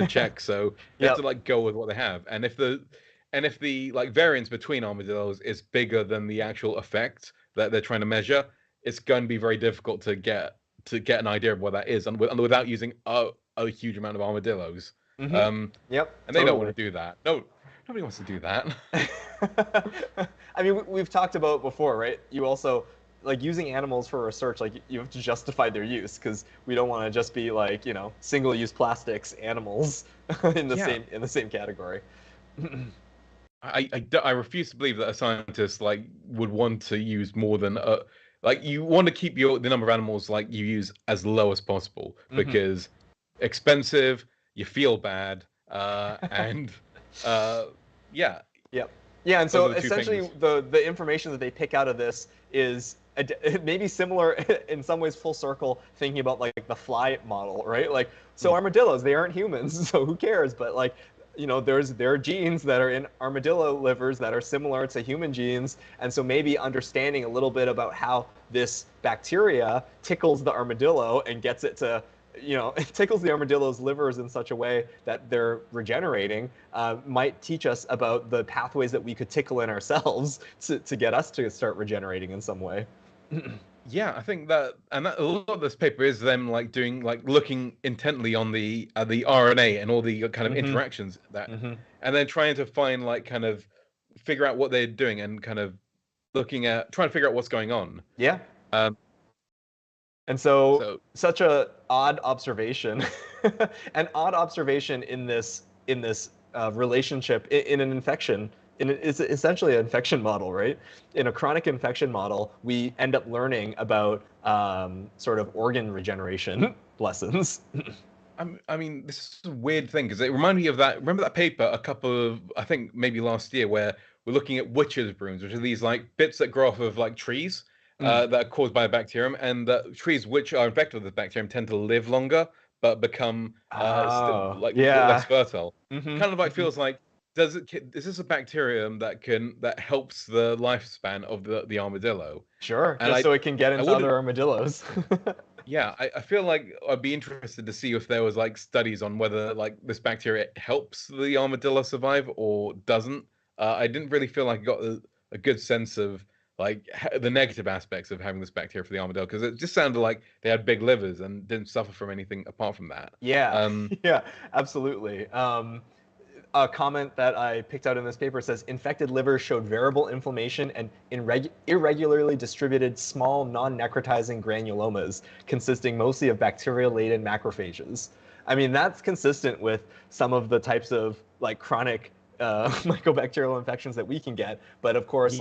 check. So they have to Yep. like go with what they have. And if the like variance between armadillos is bigger than the actual effect that they're trying to measure, it's going to be very difficult to get an idea of what that is, and without using a huge amount of armadillos. Hmm. Um, Yep. and they don't Totally. want to do that. No, nobody wants to do that. I mean, we've talked about before, right? You also like using animals for research, like you have to justify their use because we don't want to just be like, single-use plastics animals Yeah, in the same category. I refuse to believe that a scientist like would want to use more than like you want to keep the number of animals like you use as low as possible Hmm. because expensive, you feel bad, and uh, yeah, Yep. Yeah, and those so are the two essentially things. the information that they pick out of this is maybe similar in some ways full circle thinking about like the fly model, right? Like so Mm, armadillos, they aren't humans, so who cares? But like there are genes that are in armadillo livers that are similar to human genes, and so maybe understanding a little bit about how this bacteria tickles the armadillo and gets it to, it tickles the armadillo's livers in such a way that they're regenerating, might teach us about the pathways that we could tickle in ourselves to get us to start regenerating in some way. Yeah, I think that, and that, a lot of this paper is them like doing, like looking intently on the RNA and all the kind of interactions that, and then trying to find like kind of figure out what they're doing and kind of trying to figure out what's going on. Yeah. And so such a odd observation, an odd observation in this relationship in an infection. It's essentially an infection model, right? In a chronic infection model, we end up learning about sort of organ regeneration lessons. I mean, this is a weird thing because it reminded me of that. Remember that paper I think maybe last year, where we're looking at witches' brooms, which are these like bits that grow off of like trees that are caused by a bacterium, and the trees which are infected with the bacterium tend to live longer but become less fertile. Kind of like feels like, is this a bacterium that helps the lifespan of the armadillo? Sure, and just so it can get into other armadillos. Yeah, I feel like I'd be interested to see if there was like studies on whether like this bacteria helps the armadillo survive or doesn't. I didn't really feel like I got a good sense of like the negative aspects of having this bacteria for the armadillo, because it just sounded like they had big livers and didn't suffer from anything apart from that. Yeah, yeah, absolutely. A comment that I picked out in this paper says infected livers showed variable inflammation and irregularly distributed small non-necrotizing granulomas consisting mostly of bacterial-laden macrophages. I mean, that's consistent with some of the types of like chronic mycobacterial infections that we can get. But of course,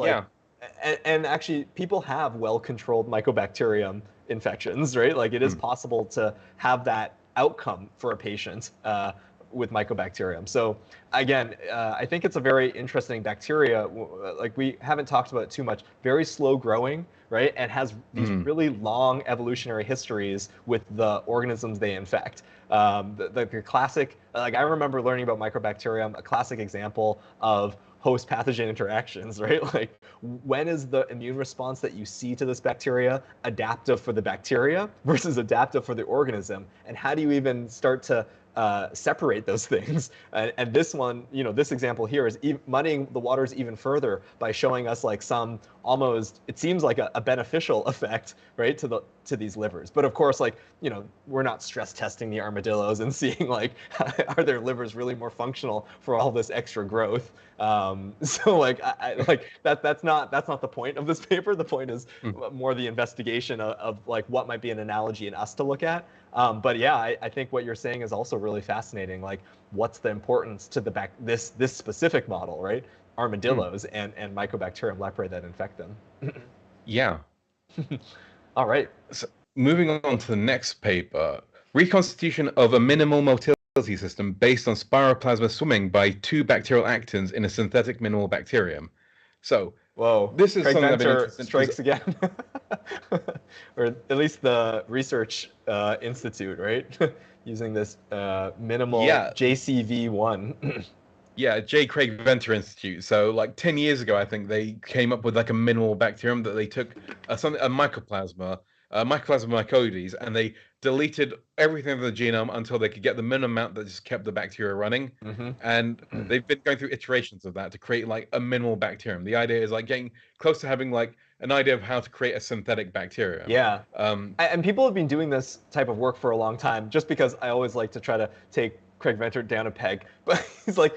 and actually people have well-controlled mycobacterium infections, right? Like it is possible to have that outcome for a patient with mycobacterium. So again, I think it's a very interesting bacteria. Like we haven't talked about it too much. Very slow growing, right? And has these really long evolutionary histories with the organisms they infect. The classic, like I remember learning about Microbacterium, a classic example of host pathogen interactions, right? Like when is the immune response that you see to this bacteria adaptive for the bacteria versus adaptive for the organism? And how do you even start to separate those things? And this one, this example here is muddying the waters even further by showing us like some almost, it seems like a beneficial effect, right, to these livers. But of course, like, we're not stress testing the armadillos and seeing like, are their livers really more functional for all this extra growth? So like, that's not the point of this paper. The point is more the investigation of like what might be an analogy in us to look at. But yeah, I think what you're saying is also really fascinating. Like, what's the importance to this specific model, right? Armadillos and Mycobacterium leprae that infect them. Yeah. All right. So moving on to the next paper, reconstitution of a minimal motility system based on Spiroplasma swimming by 2 bacterial actins in a synthetic minimal bacterium. So, whoa, this is Craig something Venter strikes again, or at least the research institute, right? Using this minimal JCV1. Yeah, J. Craig Venter Institute. So, like 10 years ago, I think they came up with like a minimal bacterium that they took a Mycoplasma mycoides, and they deleted everything from the genome until they could get the minimum amount that just kept the bacteria running. And they've been going through iterations of that to create like a minimal bacterium. The idea is like getting close to having like an idea of how to create a synthetic bacterium. Yeah. And people have been doing this type of work for a long time, just because I always like to try to take Craig Venter down a peg, but he's like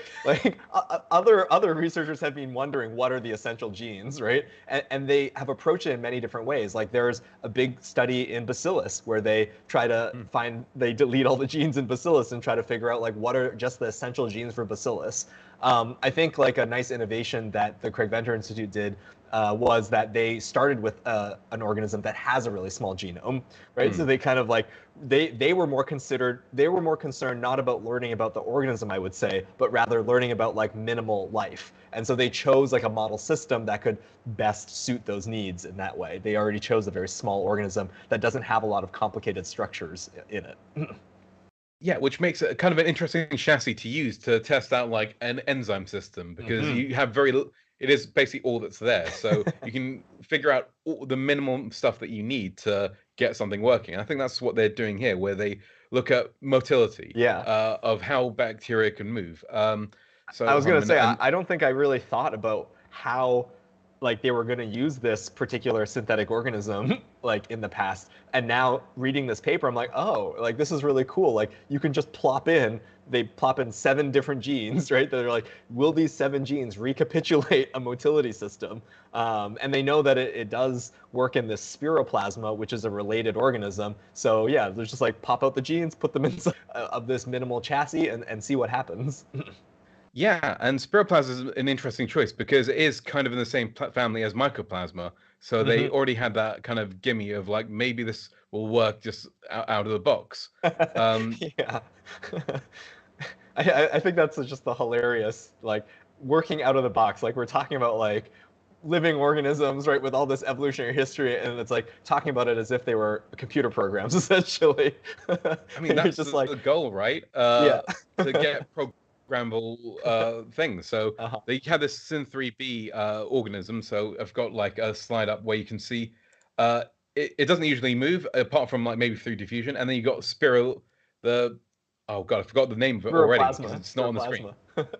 other researchers have been wondering what are the essential genes, right? And they have approached it in many different ways. Like there's a big study in Bacillus where they try to they delete all the genes in Bacillus and try to figure out like what are just the essential genes for Bacillus. I think like a nice innovation that the Craig Venter Institute did was that they started with an organism that has a really small genome, right? So they kind of like they were more concerned not about learning about the organism, I would say, but rather learning about like minimal life. And so they chose like a model system that could best suit those needs in that way. They already chose a very small organism that doesn't have a lot of complicated structures in it. Yeah, which makes it kind of an interesting chassis to use to test out like an enzyme system because Hmm. you have it is basically all that's there. So you can figure out all the minimum stuff that you need to get something working. I think that's what they're doing here, where they look at motility Yeah. of how bacteria can move. I So was hold on gonna a minute. say, And I don't think I really thought about how like they were gonna use this particular synthetic organism like in the past. And now reading this paper, I'm like, oh, like this is really cool. Like you can just they plop in 7 different genes, right? That are like, will these 7 genes recapitulate a motility system? And they know that it does work in this spiroplasma, which is a related organism. So yeah, there's just like pop out the genes, put them inside of this minimal chassis, and see what happens. yeah, and Spiroplasma is an interesting choice because it is kind of in the same family as Mycoplasma. So they Hmm. already had that kind of gimme of like maybe this will work just out of the box. Um, Yeah. I think that's just the hilarious, like, working out of the box. Like, we're talking about, like, living organisms, right, with all this evolutionary history, and it's like talking about it as if they were computer programs, essentially. I mean, And you're that's just the like, goal, right? yeah. To get programmable things. So Uh-huh. they have this Syn3b organism. So I've got like a slide up where you can see uh, it doesn't usually move apart from like maybe through diffusion. And then you got Spiral, the oh god, I forgot the name of it already because Spiroplasma. it's not on the screen. Spiroplasma.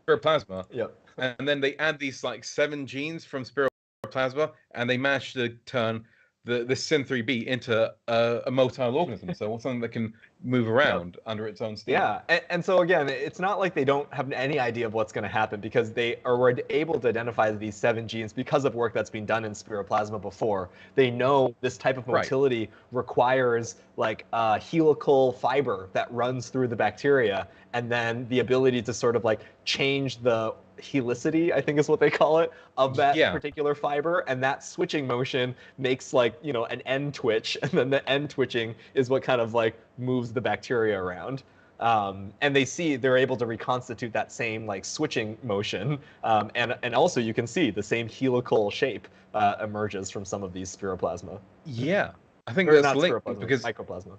Spiroplasma. Yep. And then they add these like 7 genes from Spiroplasma, and they manage to turn the Syn3b into a motile organism. So something that can move Yep. around under its own steam. Yeah, and so again, it's not like they don't have any idea of what's going to happen because they are able to identify these 7 genes because of work that's been done in spiroplasma before. They know this type of Right. motility requires like a helical fiber that runs through the bacteria, and then the ability to sort of like change the helicity, I think is what they call it, of that Yeah. particular fiber, and that switching motion makes like, an end twitch, and then the end twitching is what kind of like moves the bacteria around. And they're able to reconstitute that same like switching motion, and also you can see the same helical shape emerges from some of these spiroplasma, Yeah. I think or that's not linked spiroplasma, because microplasma.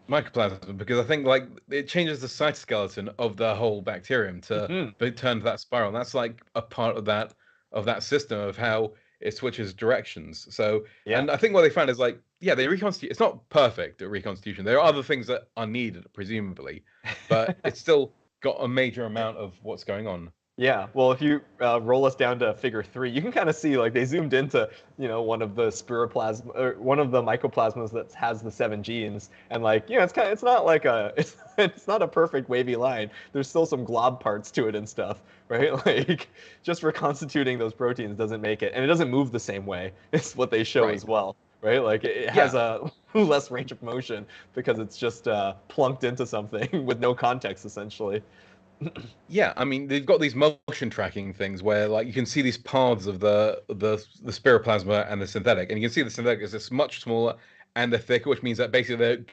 mycoplasma, because I think like it changes the cytoskeleton of the whole bacterium to Mhm. be turned to that spiral. And that's like a part of that system of how it switches directions. So, Yeah. and I think what they found is like, yeah, they reconstitute. It's not perfect at reconstitution. There are other things that are needed, presumably, but it's still got a major amount of what's going on. Yeah, well, if you roll us down to figure 3, you can kind of see like they zoomed into, one of the spiroplasma or one of the mycoplasmas that has the 7 genes, and like, it's not like it's not a perfect wavy line. There's still some glob parts to it and stuff, right? Like just reconstituting those proteins doesn't make it, and it doesn't move the same way. It's what they show Right. as well, right? Like it has Yeah. a less range of motion because it's just plunked into something with no context, essentially. Yeah, I mean they've got these motion tracking things where like you can see these paths of the spiroplasma and the synthetic, and you can see the synthetic is just much smaller and they're thicker, which means that basically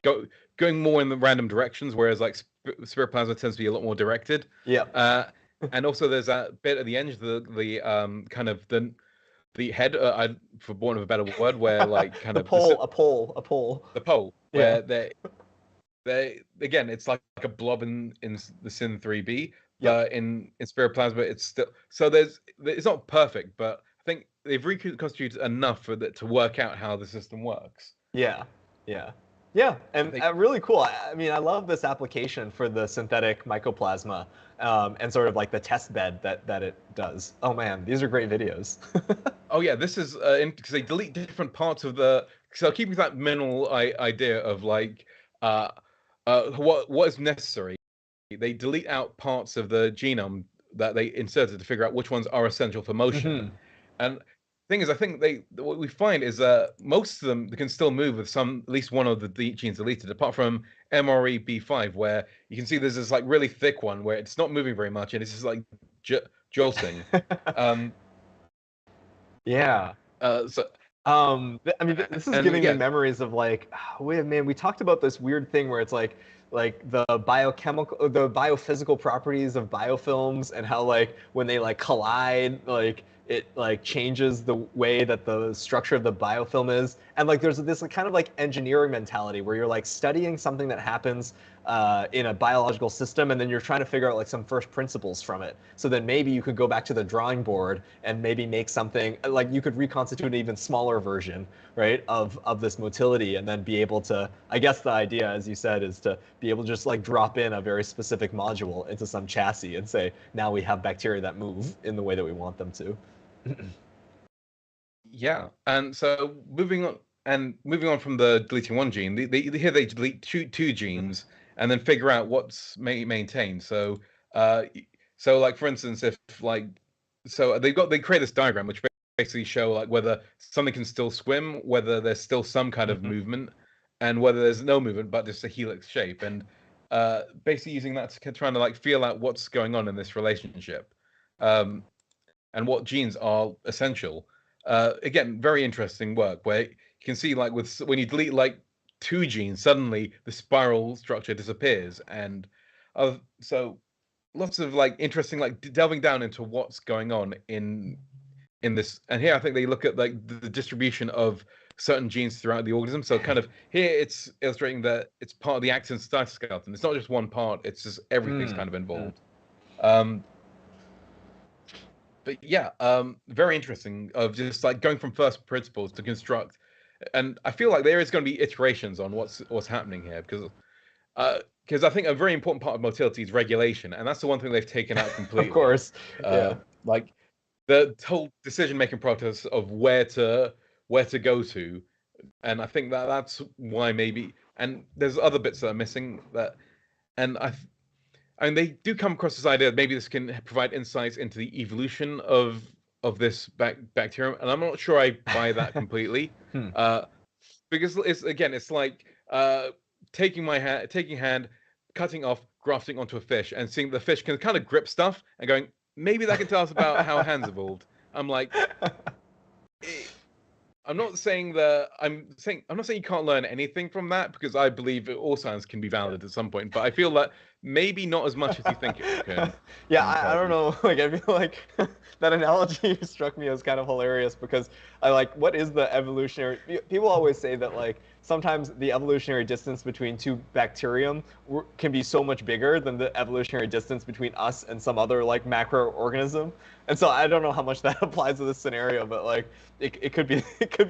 going more in the random directions, whereas like spiroplasma tends to be a lot more directed. Yeah. Uh, and also there's that bit at the end, the kind of the head, for want of a better word, where like kind The of pole, a pole. the pole, Yeah. where they again, it's like a blob in the Syn3b, Yep. but in Spiroplasma, it's still it's not perfect, but I think they've reconstituted enough for that to work out how the system works. Yeah. Yeah. Yeah. I And think really cool. I mean, I love this application for the synthetic mycoplasma, and sort of like the test bed that it does. Oh man, these are great videos. oh yeah, this is because they delete different parts of so keeping that minimal idea of like uh what is necessary. They delete out parts of the genome that they inserted to figure out which ones are essential for motion. Hmm. And thing is, I think what we find is that most of them they can still move with at least one of the genes deleted, apart from MREB5, where you can see there's this like really thick one where it's not moving very much and it's just like jolting. Um, Yeah. so I mean, this is and giving me yeah, memories of like, wait, man, we talked about this weird thing where it's like the biophysical properties of biofilms and how like when they like collide, like it like changes the way that the structure of the biofilm is. And like there's this kind of like engineering mentality where you're like studying something that happens in a biological system, and then you're trying to figure out like some first principles from it. So then maybe you could go back to the drawing board and maybe make something like you could reconstitute an even smaller version, right, of this motility, and then be able to, I guess the idea, as you said, is to be able to just like drop in a very specific module into some chassis and say, now we have bacteria that move in the way that we want them to. Yeah, and so moving on from the deleting one gene, here they delete two genes and then figure out what's maintained. So like for instance, if like they create this diagram which basically show like whether something can still swim, whether there's still some kind of movement, and whether there's no movement but just a helix shape, and basically using that to trying to like feel out what's going on in this relationship, and what genes are essential. Again, very interesting work where you can see like when you delete like two genes, suddenly the spiral structure disappears, and so lots of like interesting like delving down into what's going on in this. And here I think they look at like the distribution of certain genes throughout the organism. So kind of here it's illustrating that it's part of the actin cytoskeleton. It's not just one part; it's just everything's kind of involved. But yeah, very interesting of just like going from first principles to construct, and I feel like there is going to be iterations on what's happening here, because I think a very important part of motility is regulation, and that's the one thing they've taken out completely. Of course, yeah. Like the whole decision-making process of where to go to, and I think that's why maybe, and there's other bits that are missing that, and and they do come across this idea that maybe this can provide insights into the evolution of this bacterium, and I'm not sure I buy that completely, because it's like taking hand, cutting off, grafting onto a fish, and seeing the fish can kind of grip stuff, and going, maybe that can tell us about how hands evolved. I'm like, I'm not saying you can't learn anything from that, because I believe all science can be valid at some point, but I feel that maybe not as much as you think it can. Yeah, I don't know. Like, I feel like that analogy struck me as kind of hilarious, because I like, what is the evolutionary? People always say that like sometimes the evolutionary distance between two bacterium can be so much bigger than the evolutionary distance between us and some other like macroorganism. And so I don't know how much that applies to this scenario, but like it could be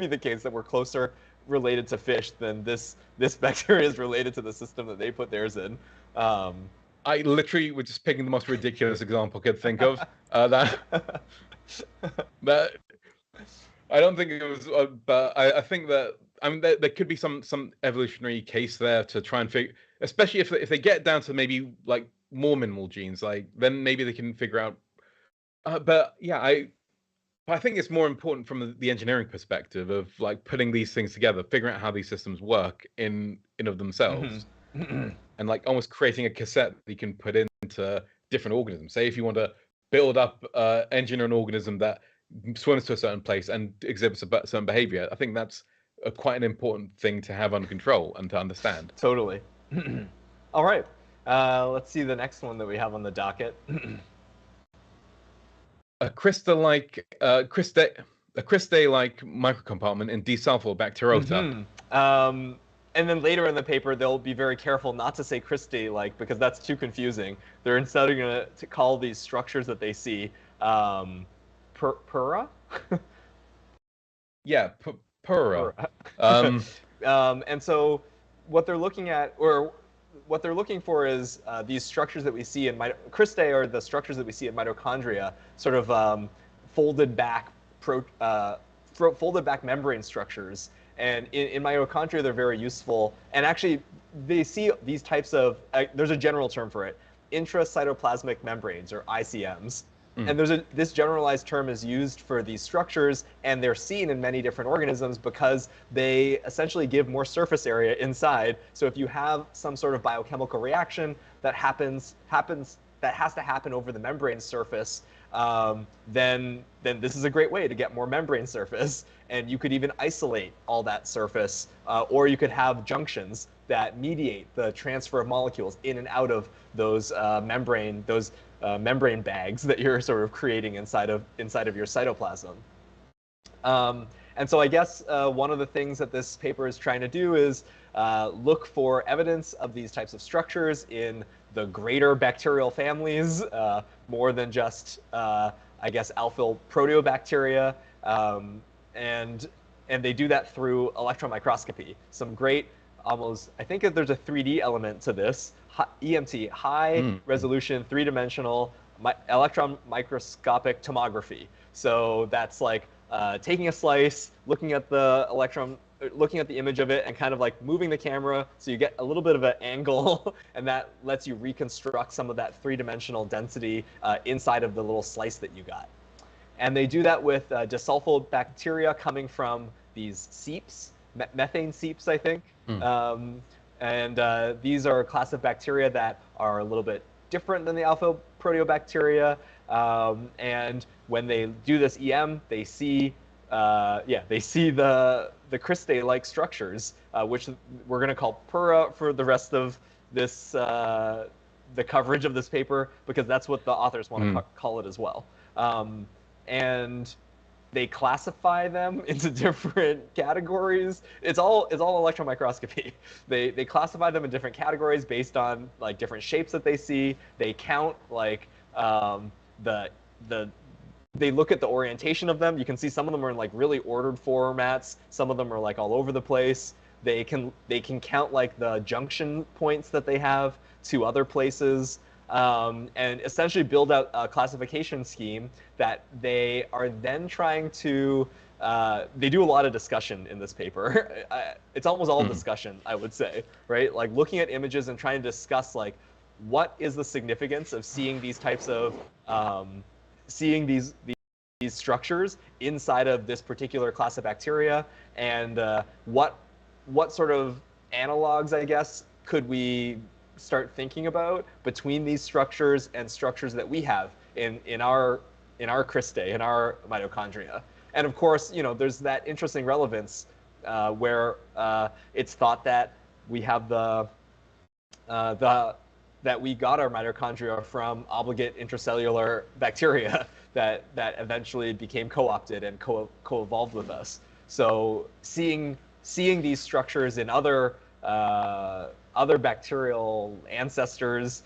the case that we're closer related to fish than this bacteria is related to the system that they put theirs in. I literally was just picking the most ridiculous example I could think of. That I don't think it was, but I think that, I mean, there could be some evolutionary case there to try and figure, especially if they get down to maybe like more minimal genes, like then maybe they can figure out. But yeah, I think it's more important from the engineering perspective of like putting these things together, figuring out how these systems work in of themselves, and like almost creating a cassette that you can put into different organisms. Say if you want to build up, engineer an organism that swims to a certain place and exhibits a certain behavior, I think that's quite an important thing to have under control and to understand. Totally. All right. Let's see the next one that we have on the docket. A Cristae-Like microcompartment in Desulfobacterota. And then later in the paper, they'll be very careful not to say Cristae-Like, because that's too confusing. They're instead going to call these structures that they see pura? Yeah, pura. And so what they're looking at, or what they're looking for, is these structures that we see in Cristae are the structures that we see in mitochondria, sort of folded back membrane structures. And in mitochondria, they're very useful. And actually, they see these types of, there's a general term for it, intracytoplasmic membranes, or ICMs. And this generalized term is used for these structures, and they're seen in many different organisms because they essentially give more surface area inside. So if you have some sort of biochemical reaction that happens that has to happen over the membrane surface, then this is a great way to get more membrane surface. And you could even isolate all that surface, or you could have junctions that mediate the transfer of molecules in and out of those membrane bags that you're sort of creating inside of your cytoplasm. And so I guess one of the things that this paper is trying to do is look for evidence of these types of structures in the greater bacterial families, more than just, I guess, alpha proteobacteria. And they do that through electron microscopy. Some great, almost, I think there's a 3D element to this, EMT, high resolution, three-dimensional electron microscopic tomography. So that's like taking a slice, looking at the image of it, and kind of like moving the camera so you get a little bit of an angle, and that lets you reconstruct some of that three-dimensional density inside of the little slice that you got. And they do that with Desulfobacteria coming from these seeps, methane seeps, I think. And these are a class of bacteria that are a little bit different than the alpha proteobacteria. And when they do this EM, they see the Cristae-Like structures, which we're going to call Pura for the rest of this, the coverage of this paper, because that's what the authors want to call it as well. And they classify them into different categories. It's all electron microscopy. They classify them in different categories based on like different shapes that they see. They count like they look at the orientation of them. You can see some of them are in like really ordered formats. Some of them are like all over the place. They can count like the junction points that they have to other places. And essentially build out a classification scheme that they are then trying to, they do a lot of discussion in this paper. It's almost all discussion, I would say, right? Like looking at images and trying to discuss like, what is the significance of seeing these types of, seeing these structures inside of this particular class of bacteria, and what sort of analogs, I guess, could we start thinking about between these structures and structures that we have in our cristae, in our mitochondria. And of course, you know, there's that interesting relevance where it's thought that we have that we got our mitochondria from obligate intracellular bacteria that eventually became co-opted and co-evolved with us. So seeing these structures in other bacterial ancestors,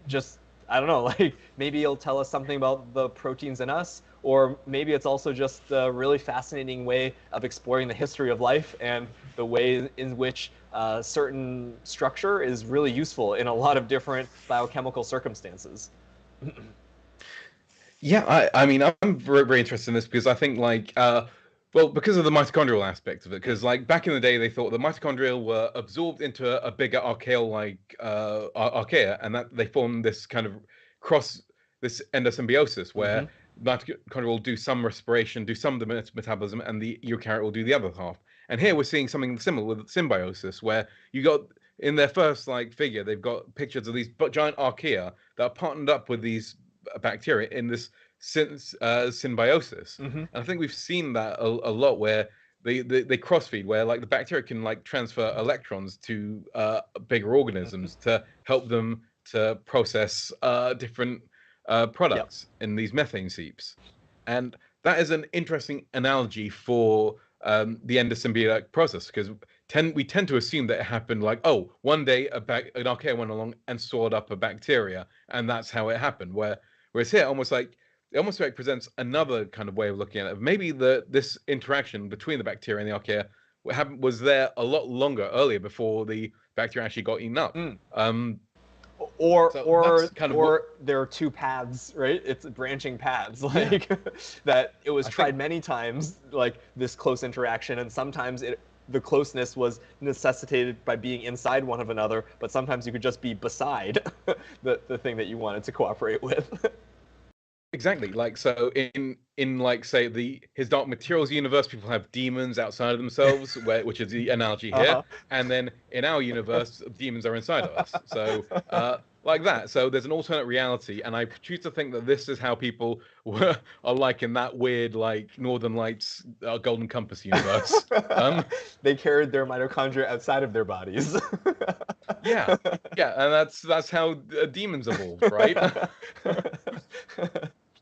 just, I don't know, like maybe it'll tell us something about the proteins in us, or maybe it's also just a really fascinating way of exploring the history of life and the way in which certain structure is really useful in a lot of different biochemical circumstances. Yeah, I mean, I'm very, very interested in this because I think like, well, because of the mitochondrial aspect of it, because like back in the day, they thought the mitochondria were absorbed into a bigger archaea-like archaea, and that they formed this kind of this endosymbiosis where mitochondria will do some respiration, do some of the metabolism, and the eukaryote will do the other half. And here we're seeing something similar with symbiosis, where you got in their first like figure, they've got pictures of these giant archaea that are partnered up with these bacteria in this symbiosis. And I think we've seen that a lot where they crossfeed, where like the bacteria can like transfer electrons to bigger organisms to help them to process different products in these methane seeps. And that is an interesting analogy for the endosymbiotic process, because we tend to assume that it happened like, oh, one day an archaea went along and stored up a bacteria, and that's how it happened. Whereas here, it almost presents another kind of way of looking at it. Maybe this interaction between the bacteria and the archaea was there a lot longer earlier before the bacteria actually got eaten up. Or there are two paths, right? It's branching paths, like that it was tried many times, like this close interaction, and sometimes the closeness was necessitated by being inside one of another, but sometimes you could just be beside the thing that you wanted to cooperate with. Exactly. Like, so in like, say, his Dark Materials universe, people have demons outside of themselves, which is the analogy here. And then in our universe, demons are inside of us. So like that. So there's an alternate reality, and I choose to think that this is how people are like in that weird, like Northern Lights, Golden Compass universe. They carried their mitochondria outside of their bodies. Yeah, yeah, and that's how demons evolved, right?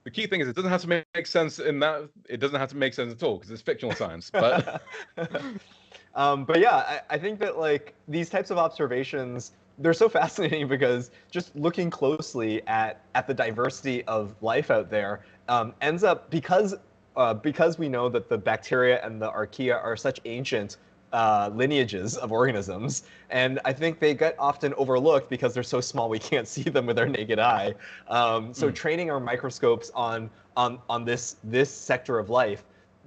The key thing is it doesn't have to make sense in that. It doesn't have to make sense at all because it's fictional science. But but yeah, I think that like these types of observations, they're so fascinating because just looking closely at the diversity of life out there ends up because we know that the bacteria and the archaea are such ancient lineages of organisms, and I think they get often overlooked because they're so small we can't see them with our naked eye. So training our microscopes on this sector of life,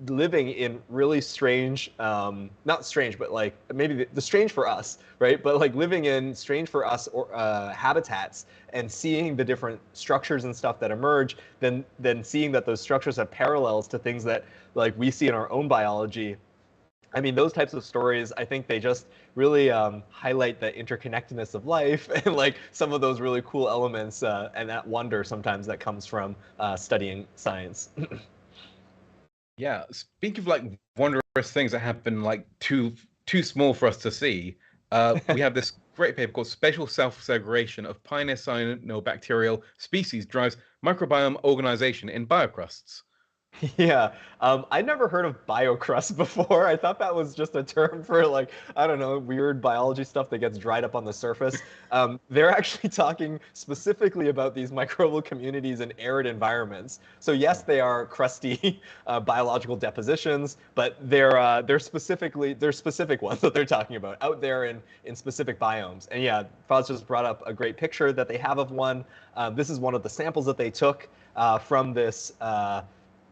living in really strange, not strange, but like maybe the strange for us, right? But like living in strange for us or habitats and seeing the different structures and stuff that emerge, then seeing that those structures have parallels to things that like we see in our own biology. I mean, those types of stories, I think they just really highlight the interconnectedness of life and like some of those really cool elements and that wonder sometimes that comes from studying science. yeah, speaking of like wondrous things that happen like too small for us to see, we have this great paper called "Spatial Self-Segregation of Pioneer Cyanobacterial Species Drives Microbiome Organization in Biocrusts." Yeah, I'd never heard of biocrust before. I thought that was just a term for like, I don't know, weird biology stuff that gets dried up on the surface. They're actually talking specifically about these microbial communities in arid environments. So yes, they are crusty biological depositions, but they're specific ones that they're talking about out there in specific biomes. And yeah, Foz just brought up a great picture that they have of one. This is one of the samples that they took from this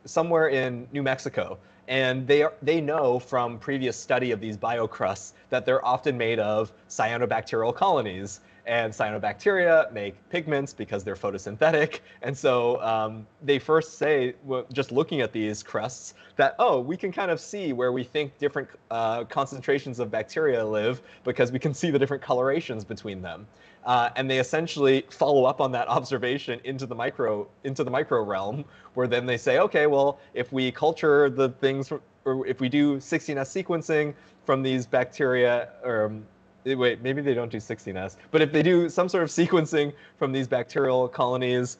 somewhere in New Mexico. And they know from previous study of these biocrusts that they're often made of cyanobacterial colonies. And cyanobacteria make pigments because they're photosynthetic. And so they first say, well, just looking at these crusts, that, oh, we can kind of see where we think different concentrations of bacteria live because we can see the different colorations between them. And they essentially follow up on that observation into the micro realm, where then they say, okay, well, if we culture the things, or if we do 16S sequencing from these bacteria, or wait, maybe they don't do 16S, but if they do some sort of sequencing from these bacterial colonies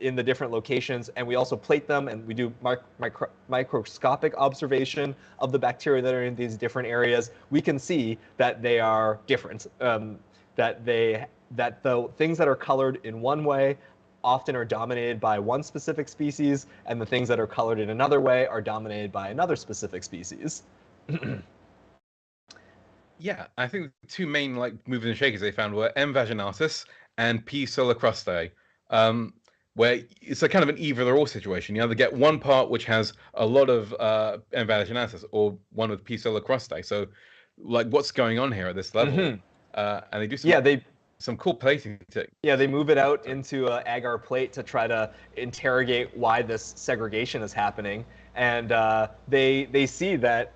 in the different locations, and we also plate them, and we do microscopic observation of the bacteria that are in these different areas, we can see that they are different. That the things that are colored in one way often are dominated by one specific species, and the things that are colored in another way are dominated by another specific species. Yeah, I think the two main like movers and shakers they found were M. vaginalis and P. solocrustae, where it's a kind of an either-or situation. You either get one part which has a lot of M. vaginalis or one with P. solocrustae. So, like, what's going on here at this level? And they do some cool plating. Yeah, they move it out into an agar plate to try to interrogate why this segregation is happening, and they see that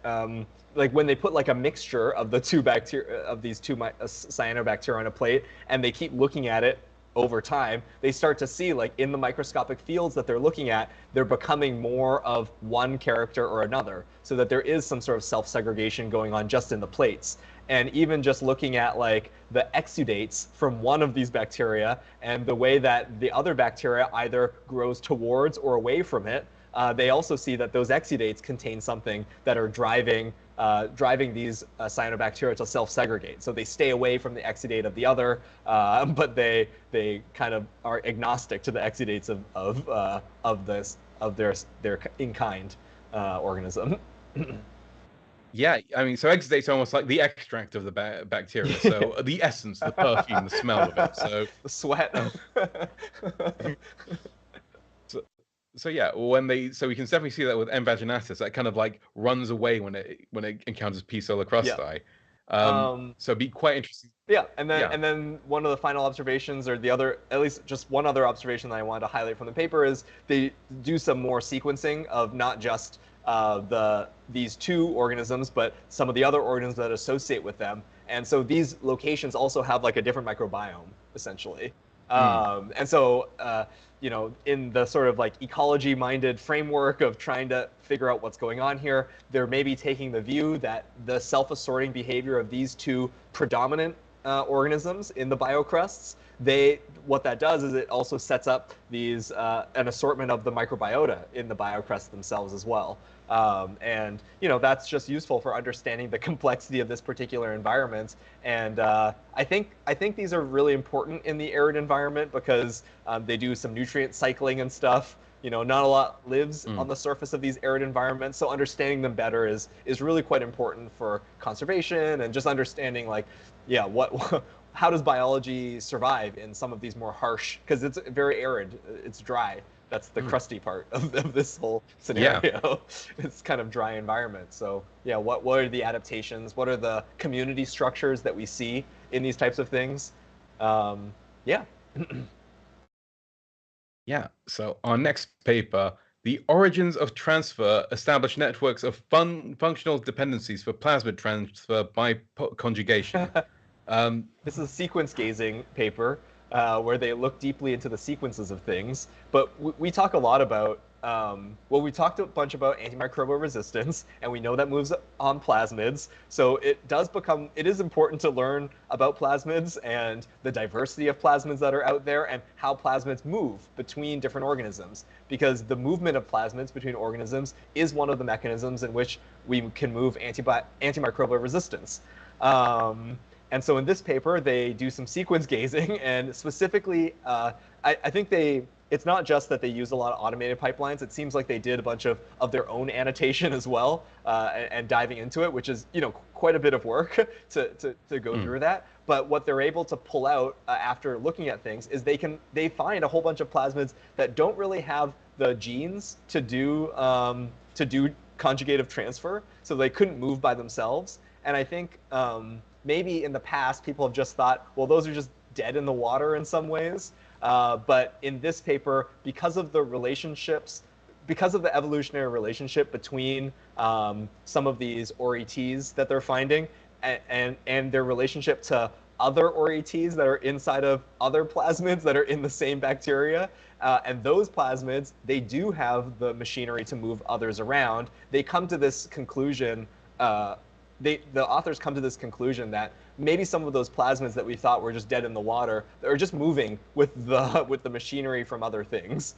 like when they put like a mixture of the two bacteria of these two cyanobacteria on a plate, and they keep looking at it over time, they start to see like in the microscopic fields that they're looking at, they're becoming more of one character or another, so that there is some sort of self-segregation going on just in the plates. And even just looking at like the exudates from one of these bacteria and the way that the other bacteria either grows towards or away from it, they also see that those exudates contain something that are driving these cyanobacteria to self-segregate. So they stay away from the exudate of the other, but they kind of are agnostic to the exudates of their in-kind organism. Yeah, I mean, so exudate's almost like the extract of the bacteria. So the essence, the perfume, the smell of it. So the sweat. So yeah, so we can definitely see that with M. vaginalis, that kind of like runs away when it encounters P. solocrustae. So it'd be quite interesting. Yeah, and then one of the final observations, or the other, at least just one other observation that I wanted to highlight from the paper, is they do some more sequencing of not just these two organisms, but some of the other organisms that associate with them. And so these locations also have like a different microbiome, essentially. Mm. And so, you know, in the sort of like ecology-minded framework of trying to figure out what's going on here, they're maybe taking the view that the self-assorting behavior of these two predominant organisms in the biocrusts, what that does is it also sets up these an assortment of the microbiota in the biocrusts themselves as well. And you know, that's just useful for understanding the complexity of this particular environment. And I think these are really important in the arid environment because they do some nutrient cycling and stuff. You know, not a lot lives on the surface of these arid environments, so understanding them better is really quite important for conservation and just understanding, like, yeah, how does biology survive in some of these more harsh, because it's very arid, it's dry. That's the crusty part of this whole scenario. Yeah. It's kind of dry environment. So yeah, what are the adaptations? What are the community structures that we see in these types of things? Yeah. Yeah, so our next paper, the origins of transfer establish networks of functional dependencies for plasmid transfer by conjugation. This is a sequence gazing paper where they look deeply into the sequences of things. But we talk a lot about, well, we talked a bunch about antimicrobial resistance, and we know that moves on plasmids. So it is important to learn about plasmids and the diversity of plasmids that are out there and how plasmids move between different organisms. Because the movement of plasmids between organisms is one of the mechanisms in which we can move antimicrobial resistance. And so in this paper, they do some sequence gazing, and specifically, I think it's not just that they use a lot of automated pipelines. It seems like they did a bunch of their own annotation as well, and diving into it, which is, you know, quite a bit of work to go through that. But what they're able to pull out after looking at things is they find a whole bunch of plasmids that don't really have the genes to do conjugative transfer, so they couldn't move by themselves. And I think maybe in the past, people have just thought, well, those are just dead in the water in some ways. But in this paper, because of the relationships, because of the evolutionary relationship between some of these ORETs that they're finding and their relationship to other ORETs that are inside of other plasmids that are in the same bacteria, and those plasmids, they do have the machinery to move others around. They come to this conclusion, the authors come to this conclusion that maybe some of those plasmids that we thought were just dead in the water are just moving with the machinery from other things,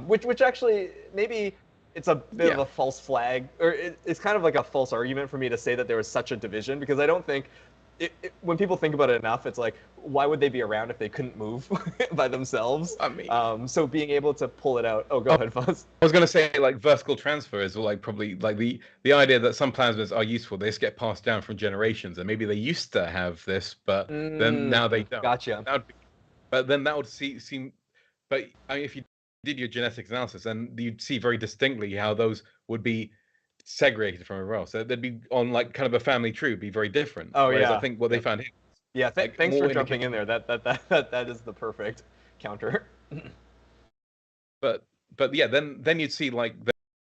which actually maybe it's a bit of a false flag, or it's kind of like a false argument for me to say that there was such a division, because I don't think when people think about it enough, it's like, why would they be around if they couldn't move by themselves? I mean, so being able to pull it out. Oh, go ahead, Fuzz. I was going to say, like, vertical transfer is like probably like the idea that some plasmids are useful. They just get passed down from generations, and maybe they used to have this, but then now they don't. Gotcha. But then that would seem. But I mean, if you did your genetics analysis, then you'd see very distinctly how those would be segregated from everywhere else. So they'd be on like kind of a family tree, would be very different. Oh, Whereas yeah. I think what they found here. Yeah, like, thanks for jumping in there. That is the perfect counter. But yeah, then you'd see like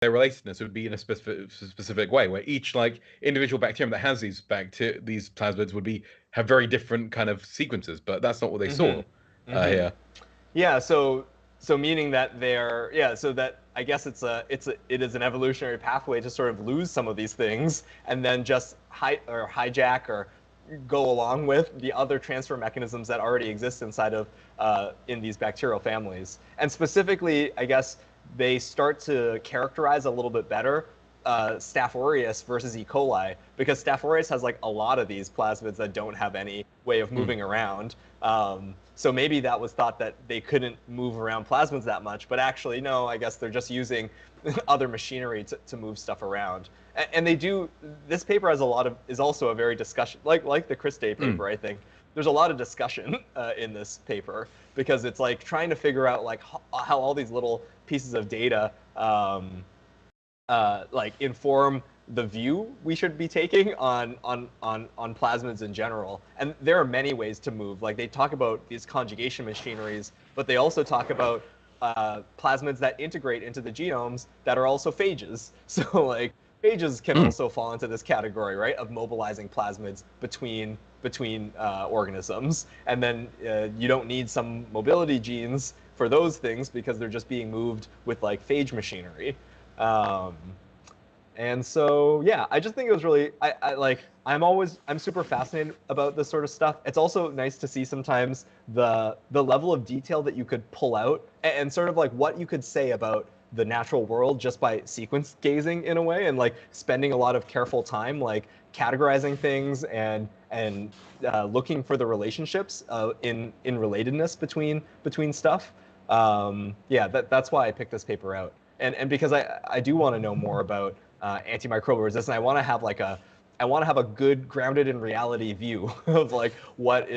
their relatedness would be in a specific way, where each like individual bacterium that has these plasmids would have very different kind of sequences. But that's not what they saw here. Yeah, so meaning that so that I guess it is an evolutionary pathway to sort of lose some of these things and then just hijack or go along with the other transfer mechanisms that already exist inside of in these bacterial families. And specifically, I guess they start to characterize a little bit better Staph aureus versus E. coli, because Staph aureus has like a lot of these plasmids that don't have any way of moving around. So maybe that was thought that they couldn't move around plasmids that much, but actually no, I guess they're just using other machinery to move stuff around. And they do, this paper has is also a very discussion, like the Cristae paper, I think. There's a lot of discussion in this paper, because it's like trying to figure out like how all these little pieces of data like inform the view we should be taking on plasmids in general. And there are many ways to move. Like they talk about these conjugation machineries, but they also talk about plasmids that integrate into the genomes that are also phages. So like phages can also fall into this category, right, of mobilizing plasmids between between organisms, and then you don't need some mobility genes for those things because they're just being moved with like phage machinery. And so, yeah, I just think it was really, I'm super fascinated about this sort of stuff. It's also nice to see sometimes the level of detail that you could pull out and sort of like what you could say about the natural world just by sequence gazing in a way, and like spending a lot of careful time like categorizing things and looking for the relationships in relatedness between stuff. Yeah, that's why I picked this paper out, and because I do want to know more about antimicrobial resistance. I want to have a good grounded in reality view of like what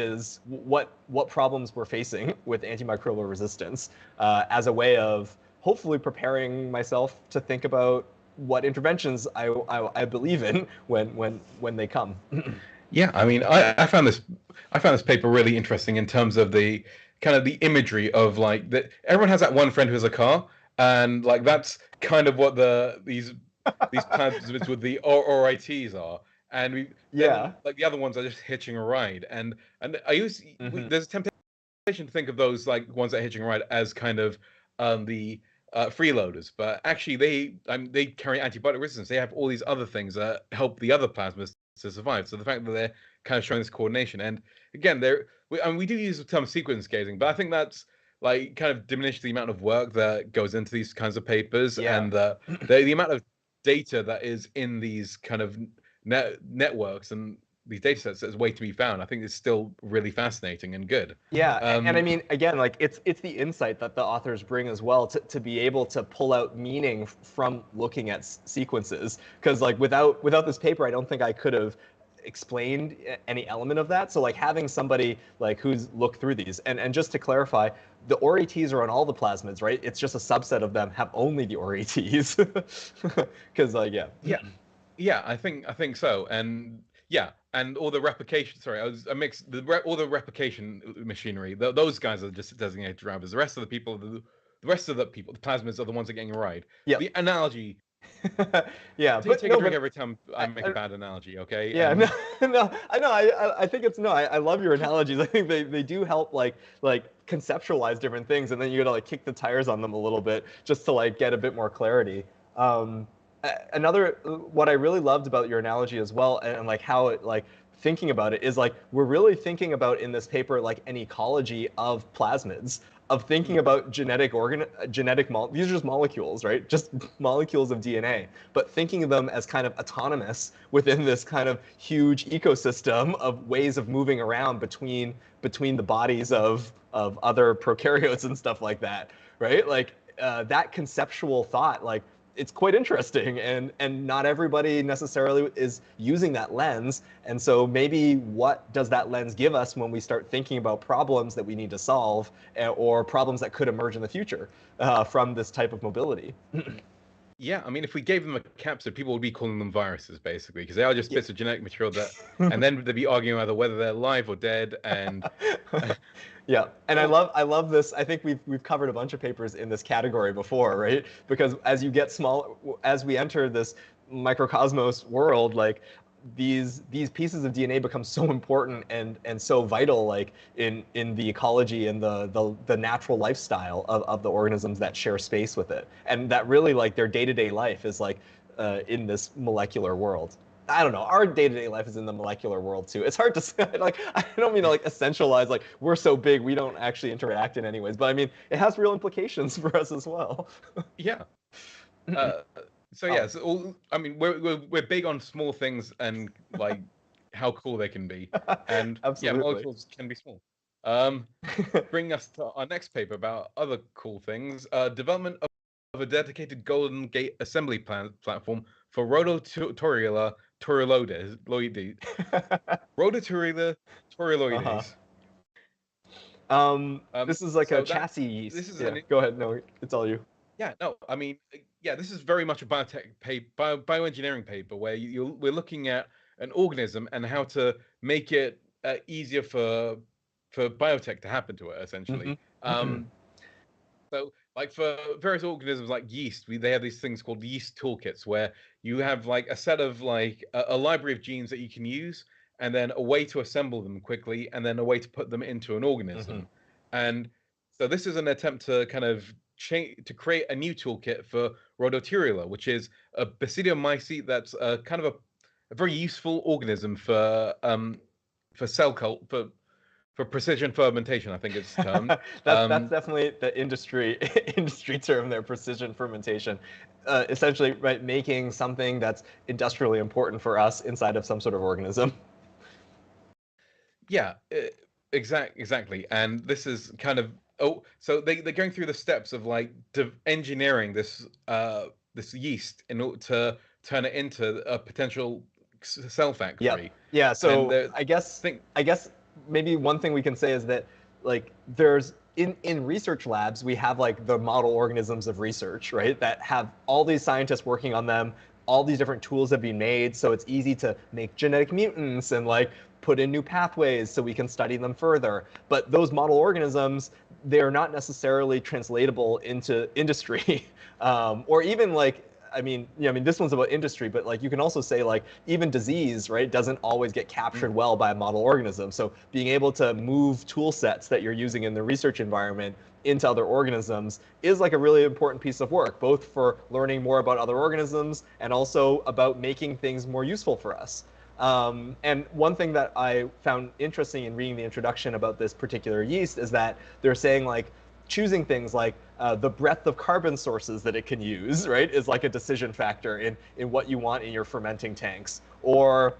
problems we're facing with antimicrobial resistance, as a way of hopefully preparing myself to think about what interventions I believe in when they come. Yeah, I mean, I found this paper really interesting in terms of the kind of the imagery of like that. Everyone has that one friend who has a car, and like that's kind of what these plasmids with the ORITs are, and then like the other ones are just hitching a ride, and I use there's a temptation to think of those like ones that are hitching a ride as kind of the freeloaders, but actually they carry antibiotic resistance. They have all these other things that help the other plasmids to survive. So the fact that they're kind of showing this coordination, and again, we do use the term sequence gazing, but I think that's like kind of diminished the amount of work that goes into these kinds of papers, and the amount of data that is in these kind of networks and these data sets that's way to be found. I think it's still really fascinating and good. Yeah, and I mean, again, like it's the insight that the authors bring as well to be able to pull out meaning from looking at sequences. Because like without this paper, I don't think I could have explained any element of that. So like having somebody like who's looked through these, and just to clarify, the ORETs are on all the plasmids, right? It's just a subset of them have only the ORETs. Because yeah, I think so, and yeah, and all the replication. Sorry, I mixed all the replication machinery. Those guys are just designated drivers. The rest of the people, the plasmids are the ones that are getting a ride. Yeah. The analogy. Yeah, take a drink every time I make a bad analogy, okay? Yeah, no, I know. I think it's I love your analogies. I think they do help like conceptualize different things, and then you gotta like kick the tires on them a little bit just to like get a bit more clarity. What I really loved about your analogy as well, and like how it like thinking about it is like we're really thinking about in this paper like an ecology of plasmids, of thinking about these are just molecules, right? Just molecules of DNA, but thinking of them as kind of autonomous within this kind of huge ecosystem of ways of moving around between the bodies of other prokaryotes and stuff like that, right? Like that conceptual thought, like it's quite interesting, and not everybody necessarily is using that lens. And so maybe what does that lens give us when we start thinking about problems that we need to solve, or problems that could emerge in the future from this type of mobility? Yeah, I mean, if we gave them a capsid, people would be calling them viruses, basically, because they are just bits of genetic material that, and then they'd be arguing either whether they're alive or dead. And yeah, and I love this. I think we've covered a bunch of papers in this category before, right? Because as you get as we enter this microcosmos world, like these pieces of DNA become so important and so vital, like in the ecology and the natural lifestyle of the organisms that share space with it, and that really like their day-to-day life is like in this molecular world. I don't know. Our day-to-day life is in the molecular world too. It's hard to say, like, I don't mean to like essentialize, like we're so big we don't actually interact in any ways, but I mean it has real implications for us as well. Yeah. So yeah, I mean we're big on small things and like how cool they can be, and yeah, molecules can be small. Bring us to our next paper about other cool things. Development of a dedicated Golden Gate assembly platform for Rototorula torulloides. Rototorula torulloides. This is like a chassis yeast. This is go ahead. No, it's all you. Yeah, no, I mean, yeah, this is very much a bioengineering paper where we're looking at an organism and how to make it easier for biotech to happen to it, essentially. So, like for various organisms like yeast, they have these things called yeast toolkits, where you have like a set of like a library of genes that you can use, and then a way to assemble them quickly, and then a way to put them into an organism. And so this is an attempt to kind of to create a new toolkit for Rhodotorula, which is a basidiomycete that's kind of a very useful organism for cell cult for precision fermentation, I think it's termed. That's definitely the industry industry term there, precision fermentation. Essentially, right, making something that's industrially important for us inside of some sort of organism. Yeah, exactly. And this is kind of so they're going through the steps of like engineering this this yeast in order to turn it into a potential cell factory. Yeah. So I guess maybe one thing we can say is that like there's in research labs we have like the model organisms of research, right? That have all these scientists working on them. All these different tools have been made, so it's easy to make genetic mutants and like put in new pathways so we can study them further. But those model organisms, they are not necessarily translatable into industry, or even like, I mean, this one's about industry, but like you can also say like even disease, right, doesn't always get captured well by a model organism. So being able to move tool sets that you're using in the research environment into other organisms is like a really important piece of work, both for learning more about other organisms and also about making things more useful for us. And one thing that I found interesting in reading the introduction about this particular yeast is that they're saying like choosing things like the breadth of carbon sources that it can use, right, is like a decision factor in what you want in your fermenting tanks. Or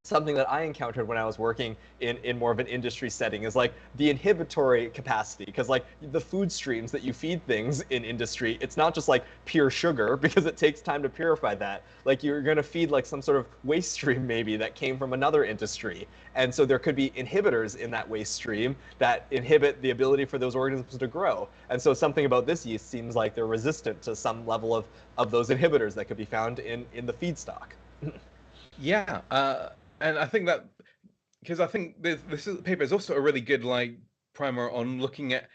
something that I encountered when I was working in more of an industry setting is like the inhibitory capacity, because like the food streams that you feed things in industry, it's not just like pure sugar because it takes time to purify that. Like you're going to feed like some sort of waste stream maybe that came from another industry. And so there could be inhibitors in that waste stream that inhibit the ability for those organisms to grow. And so something about this yeast seems like they're resistant to some level of those inhibitors that could be found in the feedstock. Yeah. And I think that because I think this paper is also a really good like primer on looking at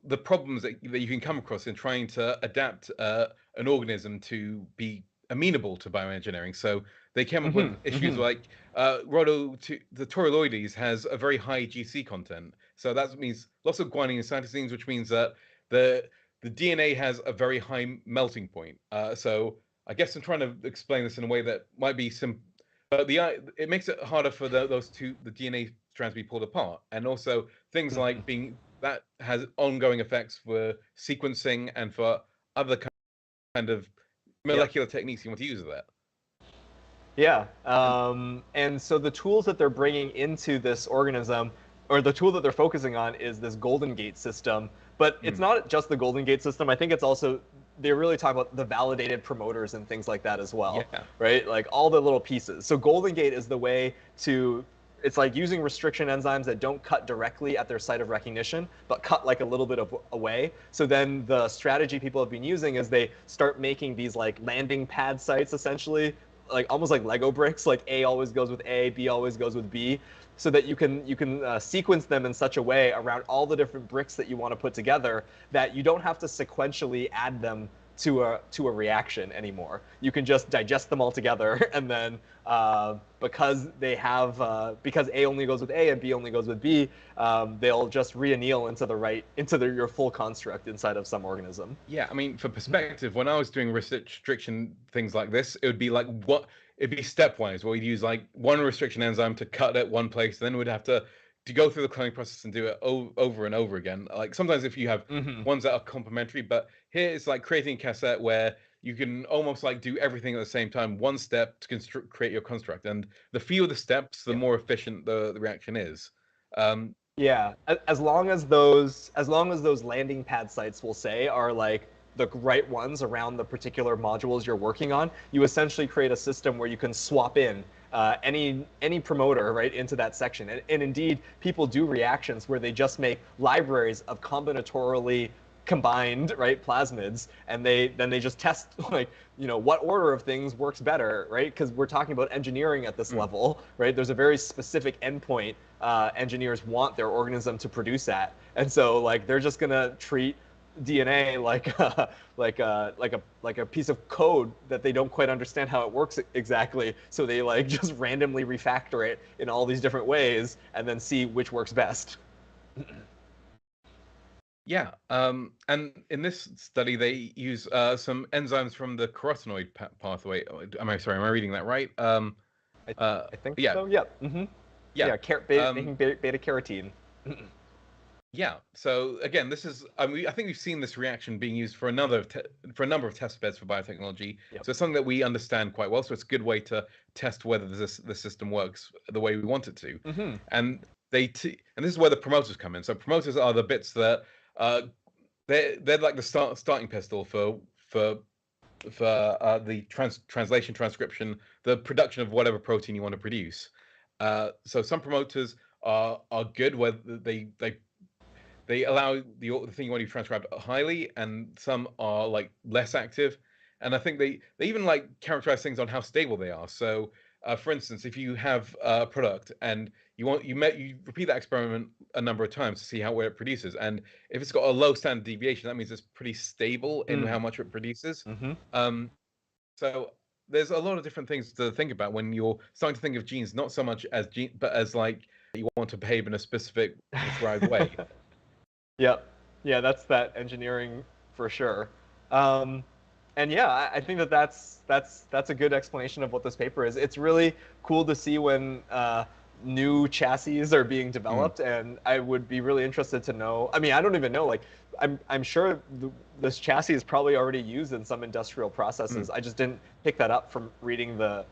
the problems that you can come across in trying to adapt an organism to be amenable to bioengineering. So they came up with issues like the Toroloides has a very high GC content. So that means lots of guanine and cytosines, which means that the DNA has a very high melting point. So I guess I'm trying to explain this in a way that might be simple. But it makes it harder for the DNA strands to be pulled apart, and also things like that has ongoing effects for sequencing and for other kind of molecular techniques you want to use with that. Yeah, and so the tools that they're bringing into this organism, or the tool that they're focusing on, is this Golden Gate system. But it's not just the Golden Gate system. I think it's also, they really talk about the validated promoters and things like that as well, right? Like all the little pieces. So Golden Gate is the way to, it's like using restriction enzymes that don't cut directly at their site of recognition, but cut like a little bit away. So then the strategy people have been using is they start making these like landing pad sites, essentially, like almost like Lego bricks, like A always goes with A, B always goes with B, so that you can sequence them in such a way around all the different bricks that you want to put together that you don't have to sequentially add them to a reaction anymore. You can just digest them all together, and then because they have because A only goes with A and B only goes with B, they'll just reanneal into your full construct inside of some organism. Yeah, I mean, for perspective, when I was doing restriction things like this, it would be like it'd be stepwise, where we'd use like one restriction enzyme to cut at one place, then we'd have to go through the cloning process and do it over and over again. Like sometimes if you have ones that are complementary, but here it's like creating a cassette where you can almost like do everything at the same time, one step to create your construct. And the fewer the steps, the more efficient the reaction is. Yeah, as long as those landing pad sites, we'll say, are like the right ones around the particular modules you're working on, you essentially create a system where you can swap in any promoter right into that section. And indeed, people do reactions where they just make libraries of combinatorially combined plasmids, and then they just test like what order of things works better, right? Because we're talking about engineering at this level, right? There's a very specific endpoint engineers want their organism to produce at, and so like they're just gonna treat DNA like a piece of code that they don't quite understand how it works exactly. So they like just randomly refactor it in all these different ways and then see which works best. Yeah, and in this study, they use some enzymes from the carotenoid pathway. Am I reading that right? I think yeah, so. Yeah. Mm-hmm. yeah, Making beta carotene. yeah. So again, this is I think we've seen this reaction being used for a number of test beds for biotechnology. Yep. So it's something that we understand quite well. So it's a good way to test whether the system works the way we want it to. Mm-hmm. And and this is where the promoters come in. So promoters are the bits that they're like the starting pistol for the translation, transcription, the production of whatever protein you want to produce. So some promoters are good where they allow the thing you want to transcribe highly, and some are like less active. And I think they even like characterize things on how stable they are. So for instance, if you have a product and you repeat that experiment a number of times to see how it produces, and if it's got a low standard deviation, that means it's pretty stable in how much it produces. Mm-hmm. So there's a lot of different things to think about when you're starting to think of genes, not so much as but as like you want to behave in a specific prescribed way. Yep. Yeah, that's that engineering for sure. And yeah, I think that's a good explanation of what this paper is. It's really cool to see when new chassis are being developed, and I would be really interested to know. I mean, I don't even know. Like, I'm sure this chassis is probably already used in some industrial processes. I just didn't pick that up from reading the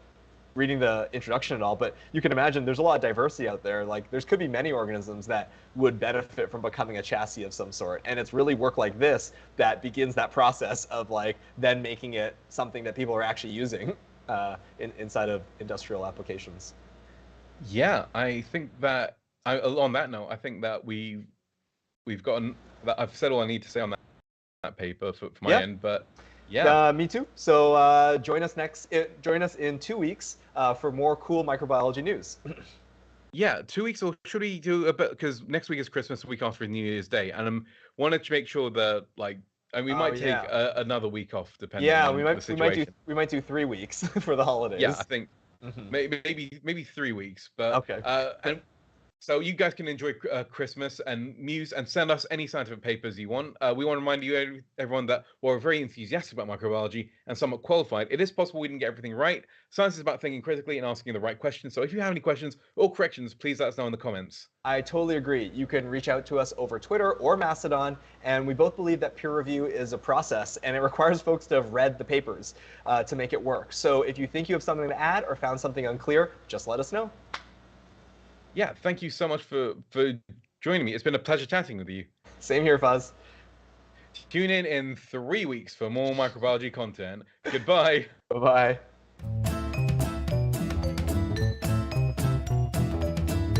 introduction at all, but you can imagine there's a lot of diversity out there. Like, there could be many organisms that would benefit from becoming a chassis of some sort, and it's really work like this that begins that process of like then making it something that people are actually using inside of industrial applications. Yeah, I think that on that note, I think that we've gotten that I've said all I need to say on that paper for my end, but yeah. Me too. So join us in 2 weeks for more cool microbiology news. Yeah, 2 weeks, or should we do a bit? Because next week is Christmas, the week after is New Year's Day, and wanted to make sure that and we might take another week off depending on the situation. We might do 3 weeks for the holidays. Yeah, I think maybe 3 weeks, but okay. And so you guys can enjoy Christmas and muse and send us any scientific papers you want. We want to remind you, everyone, that we're very enthusiastic about microbiology and somewhat qualified. It is possible we didn't get everything right. Science is about thinking critically and asking the right questions. So if you have any questions or corrections, please let us know in the comments. I totally agree. You can reach out to us over Twitter or Mastodon, and we both believe that peer review is a process, and it requires folks to have read the papers to make it work. So if you think you have something to add or found something unclear, just let us know. Yeah, thank you so much for joining me. It's been a pleasure chatting with you. Same here, Fuzz. Tune in 3 weeks for more microbiology content. Goodbye. Bye-bye.